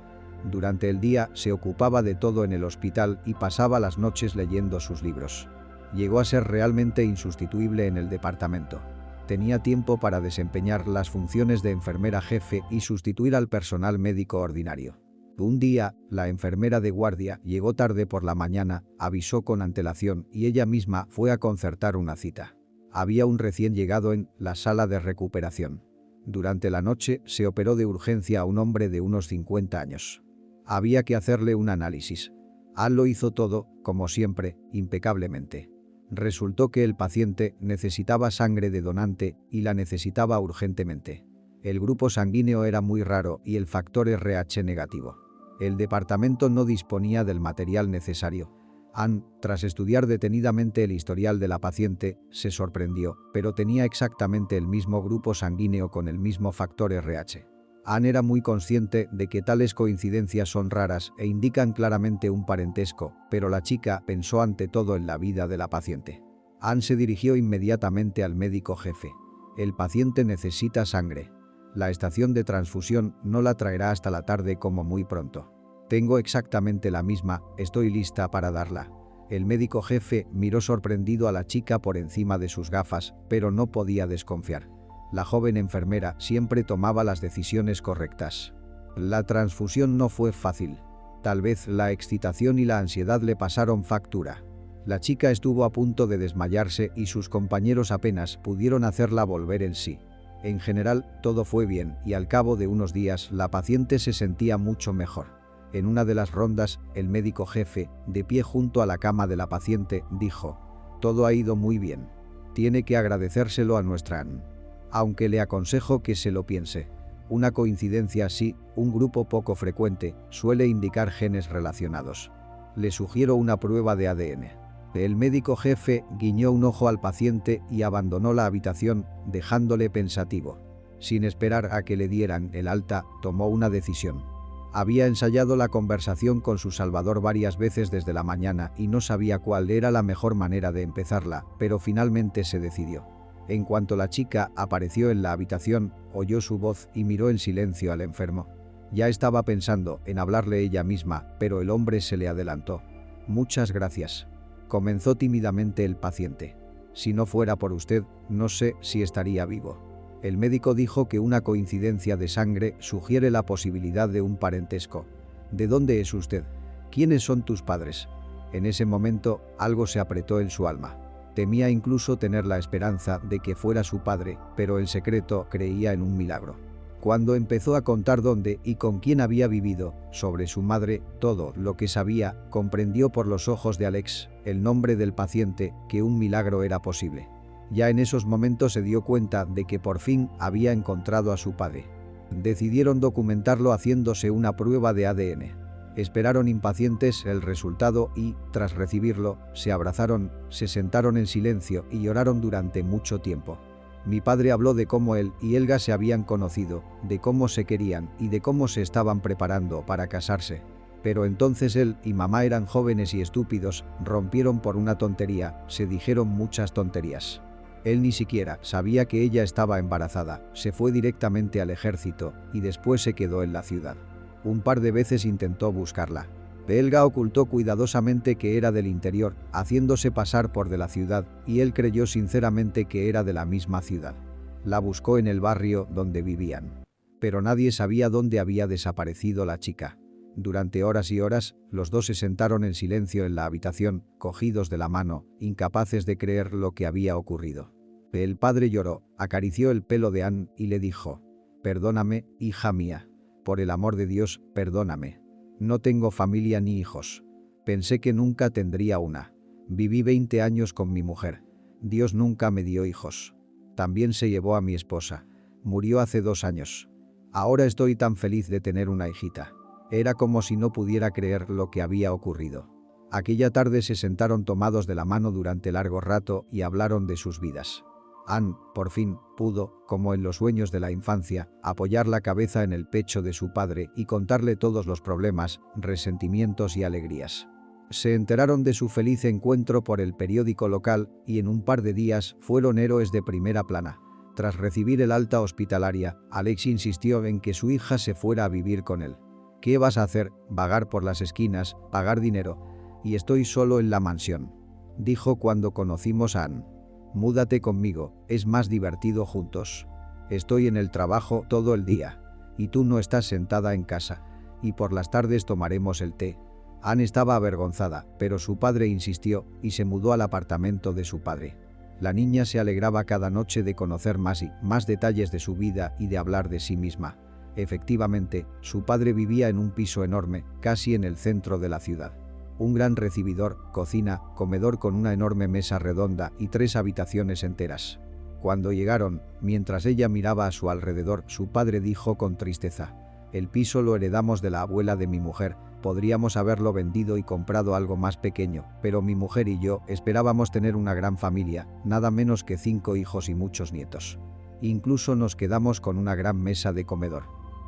Durante el día se ocupaba de todo en el hospital y pasaba las noches leyendo sus libros. Llegó a ser realmente insustituible en el departamento. Tenía tiempo para desempeñar las funciones de enfermera jefe y sustituir al personal médico ordinario. Un día, la enfermera de guardia llegó tarde por la mañana, avisó con antelación y ella misma fue a concertar una cita. Había un recién llegado en la sala de recuperación. Durante la noche se operó de urgencia a un hombre de unos 50 años. Había que hacerle un análisis. Anne lo hizo todo, como siempre, impecablemente. Resultó que el paciente necesitaba sangre de donante y la necesitaba urgentemente. El grupo sanguíneo era muy raro y el factor RH negativo. El departamento no disponía del material necesario. Anne, tras estudiar detenidamente el historial de la paciente, se sorprendió, pero tenía exactamente el mismo grupo sanguíneo con el mismo factor RH. Anne era muy consciente de que tales coincidencias son raras e indican claramente un parentesco, pero la chica pensó ante todo en la vida de la paciente. Anne se dirigió inmediatamente al médico jefe. El paciente necesita sangre. La estación de transfusión no la traerá hasta la tarde como muy pronto. Tengo exactamente la misma, estoy lista para darla. El médico jefe miró sorprendido a la chica por encima de sus gafas, pero no podía desconfiar. La joven enfermera siempre tomaba las decisiones correctas. La transfusión no fue fácil. Tal vez la excitación y la ansiedad le pasaron factura. La chica estuvo a punto de desmayarse y sus compañeros apenas pudieron hacerla volver en sí. En general, todo fue bien y al cabo de unos días la paciente se sentía mucho mejor. En una de las rondas, el médico jefe, de pie junto a la cama de la paciente, dijo: «Todo ha ido muy bien. Tiene que agradecérselo a nuestra Anne. Aunque le aconsejo que se lo piense. Una coincidencia así, un grupo poco frecuente, suele indicar genes relacionados. Le sugiero una prueba de ADN». El médico jefe guiñó un ojo al paciente y abandonó la habitación, dejándole pensativo. Sin esperar a que le dieran el alta, tomó una decisión. Había ensayado la conversación con su salvador varias veces desde la mañana y no sabía cuál era la mejor manera de empezarla, pero finalmente se decidió. En cuanto la chica apareció en la habitación, oyó su voz y miró en silencio al enfermo. Ya estaba pensando en hablarle ella misma, pero el hombre se le adelantó. «Muchas gracias», comenzó tímidamente el paciente. «Si no fuera por usted, no sé si estaría vivo». El médico dijo que una coincidencia de sangre sugiere la posibilidad de un parentesco. «¿De dónde es usted? ¿Quiénes son tus padres?». En ese momento, algo se apretó en su alma. Temía incluso tener la esperanza de que fuera su padre, pero en secreto creía en un milagro. Cuando empezó a contar dónde y con quién había vivido, sobre su madre, todo lo que sabía, comprendió por los ojos de Alex, el nombre del paciente, que un milagro era posible. Ya en esos momentos se dio cuenta de que por fin había encontrado a su padre. Decidieron documentarlo haciéndose una prueba de ADN. Esperaron impacientes el resultado y, tras recibirlo, se abrazaron, se sentaron en silencio y lloraron durante mucho tiempo. Mi padre habló de cómo él y Elga se habían conocido, de cómo se querían y de cómo se estaban preparando para casarse. Pero entonces él y mamá eran jóvenes y estúpidos, rompieron por una tontería, se dijeron muchas tonterías. Él ni siquiera sabía que ella estaba embarazada, se fue directamente al ejército y después se quedó en la ciudad. Un par de veces intentó buscarla. Elga ocultó cuidadosamente que era del interior, haciéndose pasar por de la ciudad, y él creyó sinceramente que era de la misma ciudad. La buscó en el barrio donde vivían. Pero nadie sabía dónde había desaparecido la chica. Durante horas y horas, los dos se sentaron en silencio en la habitación, cogidos de la mano, incapaces de creer lo que había ocurrido. El padre lloró, acarició el pelo de Anne y le dijo: «Perdóname, hija mía. Por el amor de Dios, perdóname. No tengo familia ni hijos. Pensé que nunca tendría una. Viví 20 años con mi mujer. Dios nunca me dio hijos. También se llevó a mi esposa. Murió hace 2 años. Ahora estoy tan feliz de tener una hijita». Era como si no pudiera creer lo que había ocurrido. Aquella tarde se sentaron tomados de la mano durante largo rato y hablaron de sus vidas. Anne, por fin, pudo, como en los sueños de la infancia, apoyar la cabeza en el pecho de su padre y contarle todos los problemas, resentimientos y alegrías. Se enteraron de su feliz encuentro por el periódico local y en un par de días fueron héroes de primera plana. Tras recibir el alta hospitalaria, Alex insistió en que su hija se fuera a vivir con él. «¿Qué vas a hacer? Vagar por las esquinas, pagar dinero. Y estoy solo en la mansión», dijo cuando conocimos a Anne. «Múdate conmigo, es más divertido juntos. Estoy en el trabajo todo el día. Y tú no estás sentada en casa. Y por las tardes tomaremos el té». Anne estaba avergonzada, pero su padre insistió y se mudó al apartamento de su padre. La niña se alegraba cada noche de conocer más y más detalles de su vida y de hablar de sí misma. Efectivamente, su padre vivía en un piso enorme, casi en el centro de la ciudad. Un gran recibidor, cocina, comedor con una enorme mesa redonda y 3 habitaciones enteras. Cuando llegaron, mientras ella miraba a su alrededor, su padre dijo con tristeza: «El piso lo heredamos de la abuela de mi mujer, podríamos haberlo vendido y comprado algo más pequeño, pero mi mujer y yo esperábamos tener una gran familia, nada menos que 5 hijos y muchos nietos. Incluso nos quedamos con una gran mesa de comedor».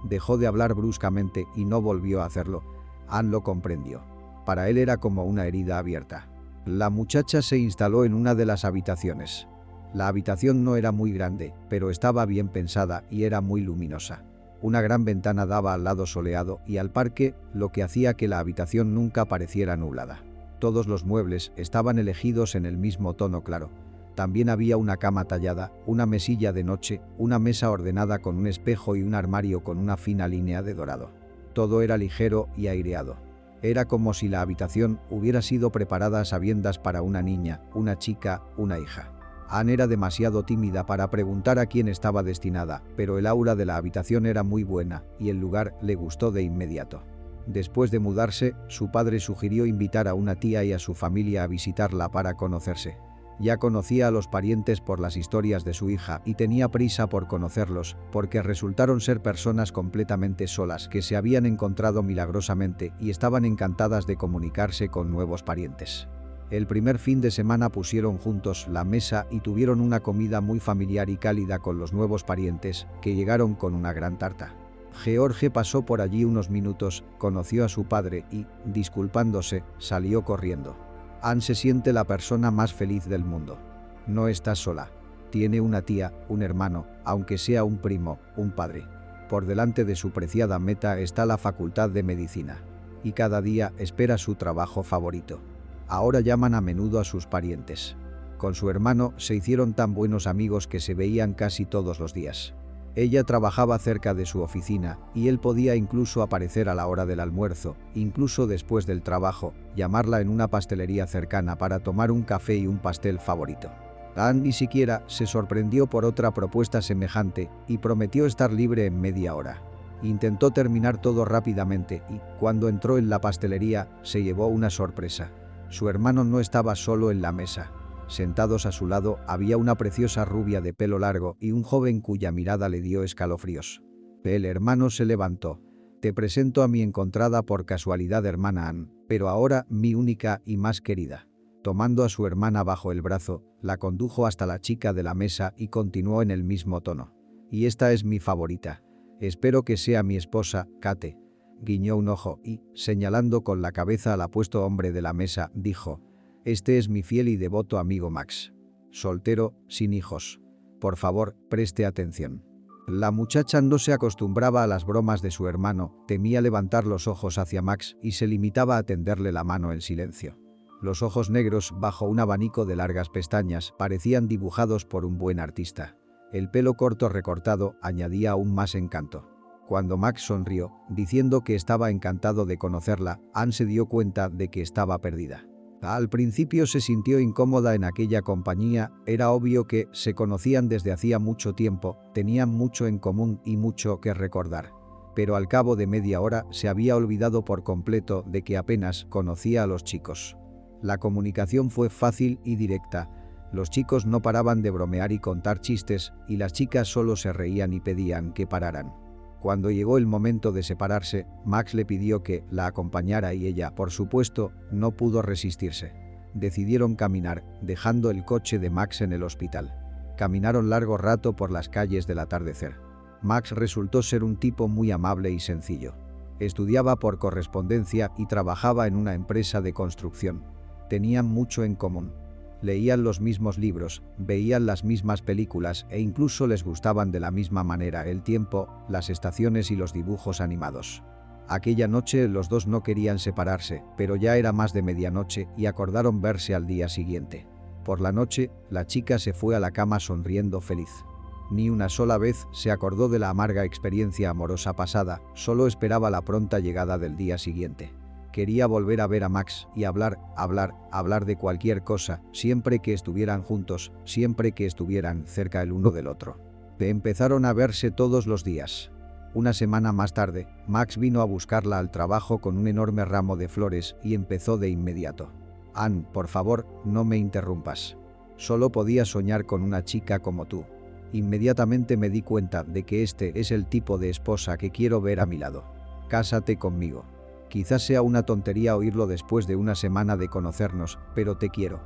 Dejó de hablar bruscamente y no volvió a hacerlo. Anne lo comprendió. Para él era como una herida abierta. La muchacha se instaló en una de las habitaciones. La habitación no era muy grande, pero estaba bien pensada y era muy luminosa. Una gran ventana daba al lado soleado y al parque, lo que hacía que la habitación nunca pareciera nublada. Todos los muebles estaban elegidos en el mismo tono claro. También había una cama tallada, una mesilla de noche, una mesa ordenada con un espejo y un armario con una fina línea de dorado. Todo era ligero y aireado. Era como si la habitación hubiera sido preparada a sabiendas para una niña, una chica, una hija. Anne era demasiado tímida para preguntar a quién estaba destinada, pero el aura de la habitación era muy buena y el lugar le gustó de inmediato. Después de mudarse, su padre sugirió invitar a una tía y a su familia a visitarla para conocerse. Ya conocía a los parientes por las historias de su hija y tenía prisa por conocerlos, porque resultaron ser personas completamente solas que se habían encontrado milagrosamente y estaban encantadas de comunicarse con nuevos parientes. El primer fin de semana pusieron juntos la mesa y tuvieron una comida muy familiar y cálida con los nuevos parientes, que llegaron con una gran tarta. George pasó por allí unos minutos, conoció a su padre y, disculpándose, salió corriendo. Anne se siente la persona más feliz del mundo. No está sola. Tiene una tía, un hermano, aunque sea un primo, un padre. Por delante de su preciada meta está la facultad de medicina. Y cada día espera su trabajo favorito. Ahora llaman a menudo a sus parientes. Con su hermano se hicieron tan buenos amigos que se veían casi todos los días. Ella trabajaba cerca de su oficina y él podía incluso aparecer a la hora del almuerzo, incluso después del trabajo, llamarla en una pastelería cercana para tomar un café y un pastel favorito. Anne ni siquiera se sorprendió por otra propuesta semejante y prometió estar libre en media hora. Intentó terminar todo rápidamente y, cuando entró en la pastelería, se llevó una sorpresa. Su hermano no estaba solo en la mesa. Sentados a su lado había una preciosa rubia de pelo largo y un joven cuya mirada le dio escalofríos. El hermano se levantó. «Te presento a mi encontrada por casualidad hermana Anne, pero ahora mi única y más querida». Tomando a su hermana bajo el brazo, la condujo hasta la chica de la mesa y continuó en el mismo tono. «Y esta es mi favorita. Espero que sea mi esposa, Kate». Guiñó un ojo y, señalando con la cabeza al apuesto hombre de la mesa, dijo: «Este es mi fiel y devoto amigo Max. Soltero, sin hijos. Por favor, preste atención». La muchacha no se acostumbraba a las bromas de su hermano, temía levantar los ojos hacia Max y se limitaba a tenderle la mano en silencio. Los ojos negros, bajo un abanico de largas pestañas, parecían dibujados por un buen artista. El pelo corto recortado añadía aún más encanto. Cuando Max sonrió, diciendo que estaba encantado de conocerla, Anne se dio cuenta de que estaba perdida. Al principio se sintió incómoda en aquella compañía, era obvio que se conocían desde hacía mucho tiempo, tenían mucho en común y mucho que recordar. Pero al cabo de media hora se había olvidado por completo de que apenas conocía a los chicos. La comunicación fue fácil y directa. Los chicos no paraban de bromear y contar chistes, y las chicas solo se reían y pedían que pararan. Cuando llegó el momento de separarse, Max le pidió que la acompañara y ella, por supuesto, no pudo resistirse. Decidieron caminar, dejando el coche de Max en el hospital. Caminaron largo rato por las calles del atardecer. Max resultó ser un tipo muy amable y sencillo. Estudiaba por correspondencia y trabajaba en una empresa de construcción. Tenían mucho en común. Leían los mismos libros, veían las mismas películas e incluso les gustaban de la misma manera el tiempo, las estaciones y los dibujos animados. Aquella noche los dos no querían separarse, pero ya era más de medianoche y acordaron verse al día siguiente. Por la noche, la chica se fue a la cama sonriendo feliz. Ni una sola vez se acordó de la amarga experiencia amorosa pasada, solo esperaba la pronta llegada del día siguiente. Quería volver a ver a Max y hablar de cualquier cosa, siempre que estuvieran juntos, siempre que estuvieran cerca el uno del otro. Empezaron a verse todos los días. Una semana más tarde, Max vino a buscarla al trabajo con un enorme ramo de flores y empezó de inmediato. «Anne, por favor, no me interrumpas. Solo podía soñar con una chica como tú. Inmediatamente me di cuenta de que este es el tipo de esposa que quiero ver a mi lado. Cásate conmigo. Quizás sea una tontería oírlo después de una semana de conocernos, pero te quiero».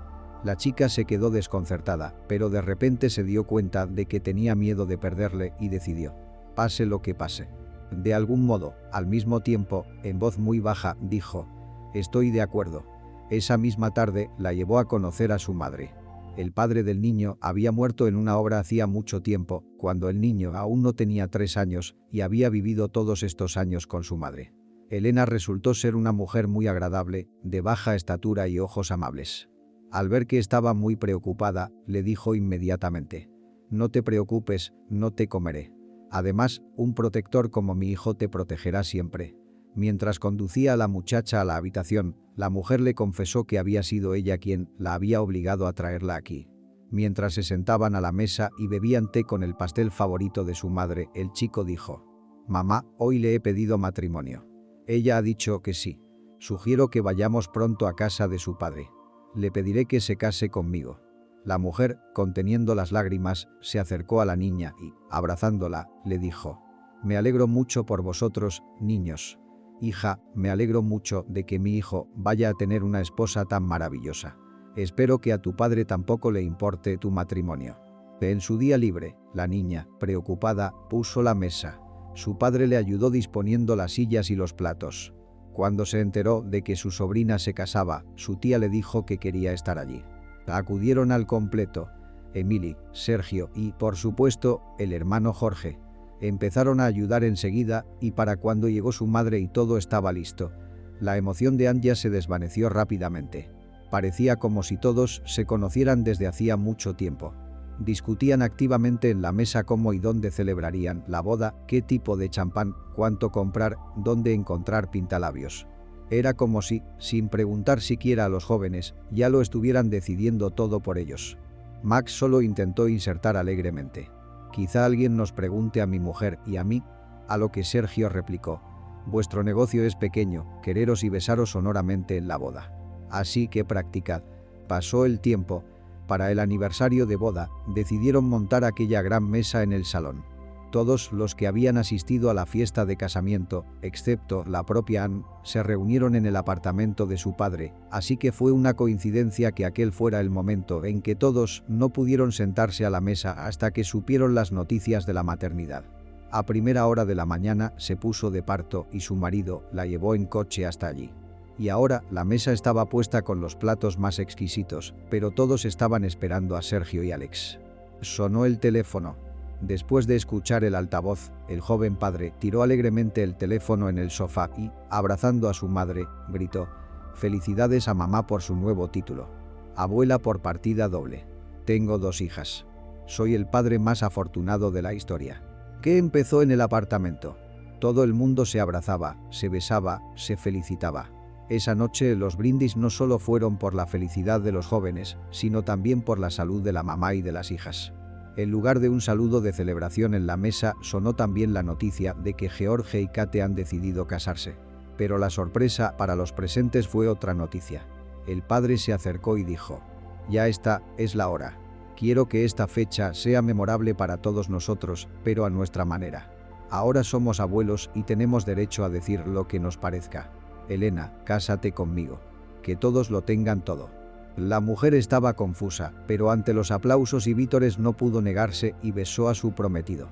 La chica se quedó desconcertada, pero de repente se dio cuenta de que tenía miedo de perderle y decidió: «Pase lo que pase». De algún modo, al mismo tiempo, en voz muy baja, dijo: «Estoy de acuerdo». Esa misma tarde la llevó a conocer a su madre. El padre del niño había muerto en una obra hacía mucho tiempo, cuando el niño aún no tenía 3 años y había vivido todos estos años con su madre. Elena resultó ser una mujer muy agradable, de baja estatura y ojos amables. Al ver que estaba muy preocupada, le dijo inmediatamente: «No te preocupes, no te comeré. Además, un protector como mi hijo te protegerá siempre». Mientras conducía a la muchacha a la habitación, la mujer le confesó que había sido ella quien la había obligado a traerla aquí. Mientras se sentaban a la mesa y bebían té con el pastel favorito de su madre, el chico dijo: «Mamá, hoy le he pedido matrimonio. Ella ha dicho que sí. Sugiero que vayamos pronto a casa de su padre. Le pediré que se case conmigo». La mujer, conteniendo las lágrimas, se acercó a la niña y, abrazándola, le dijo: «Me alegro mucho por vosotros, niños. Hija, me alegro mucho de que mi hijo vaya a tener una esposa tan maravillosa. Espero que a tu padre tampoco le importe tu matrimonio». En su día libre, la niña, preocupada, puso la mesa. Su padre le ayudó disponiendo las sillas y los platos. Cuando se enteró de que su sobrina se casaba, su tía le dijo que quería estar allí. Acudieron al completo: Emily, Sergio y, por supuesto, el hermano Jorge. Empezaron a ayudar enseguida y para cuando llegó su madre y todo estaba listo, la emoción de Anya se desvaneció rápidamente. Parecía como si todos se conocieran desde hacía mucho tiempo. Discutían activamente en la mesa cómo y dónde celebrarían la boda, qué tipo de champán, cuánto comprar, dónde encontrar pintalabios. Era como si, sin preguntar siquiera a los jóvenes, ya lo estuvieran decidiendo todo por ellos. Max solo intentó insertar alegremente: «Quizá alguien nos pregunte a mi mujer y a mí», a lo que Sergio replicó: «Vuestro negocio es pequeño, quereros y besaros sonoramente en la boda. Así que practicad». Pasó el tiempo. Para el aniversario de boda, decidieron montar aquella gran mesa en el salón. Todos los que habían asistido a la fiesta de casamiento, excepto la propia Anne, se reunieron en el apartamento de su padre, así que fue una coincidencia que aquel fuera el momento en que todos no pudieron sentarse a la mesa hasta que supieron las noticias de la maternidad. A primera hora de la mañana se puso de parto y su marido la llevó en coche hasta allí. Y ahora la mesa estaba puesta con los platos más exquisitos, pero todos estaban esperando a Sergio y Alex. Sonó el teléfono. Después de escuchar el altavoz, el joven padre tiró alegremente el teléfono en el sofá y, abrazando a su madre, gritó: «Felicidades a mamá por su nuevo título. Abuela por partida doble. Tengo 2 hijas. Soy el padre más afortunado de la historia». ¿Qué empezó en el apartamento? Todo el mundo se abrazaba, se besaba, se felicitaba. Esa noche los brindis no solo fueron por la felicidad de los jóvenes, sino también por la salud de la mamá y de las hijas. En lugar de un saludo de celebración en la mesa, sonó también la noticia de que George y Kate han decidido casarse. Pero la sorpresa para los presentes fue otra noticia. El padre se acercó y dijo: «Ya está, es la hora. Quiero que esta fecha sea memorable para todos nosotros, pero a nuestra manera. Ahora somos abuelos y tenemos derecho a decir lo que nos parezca. Elena, cásate conmigo. Que todos lo tengan todo». La mujer estaba confusa, pero ante los aplausos y vítores no pudo negarse y besó a su prometido.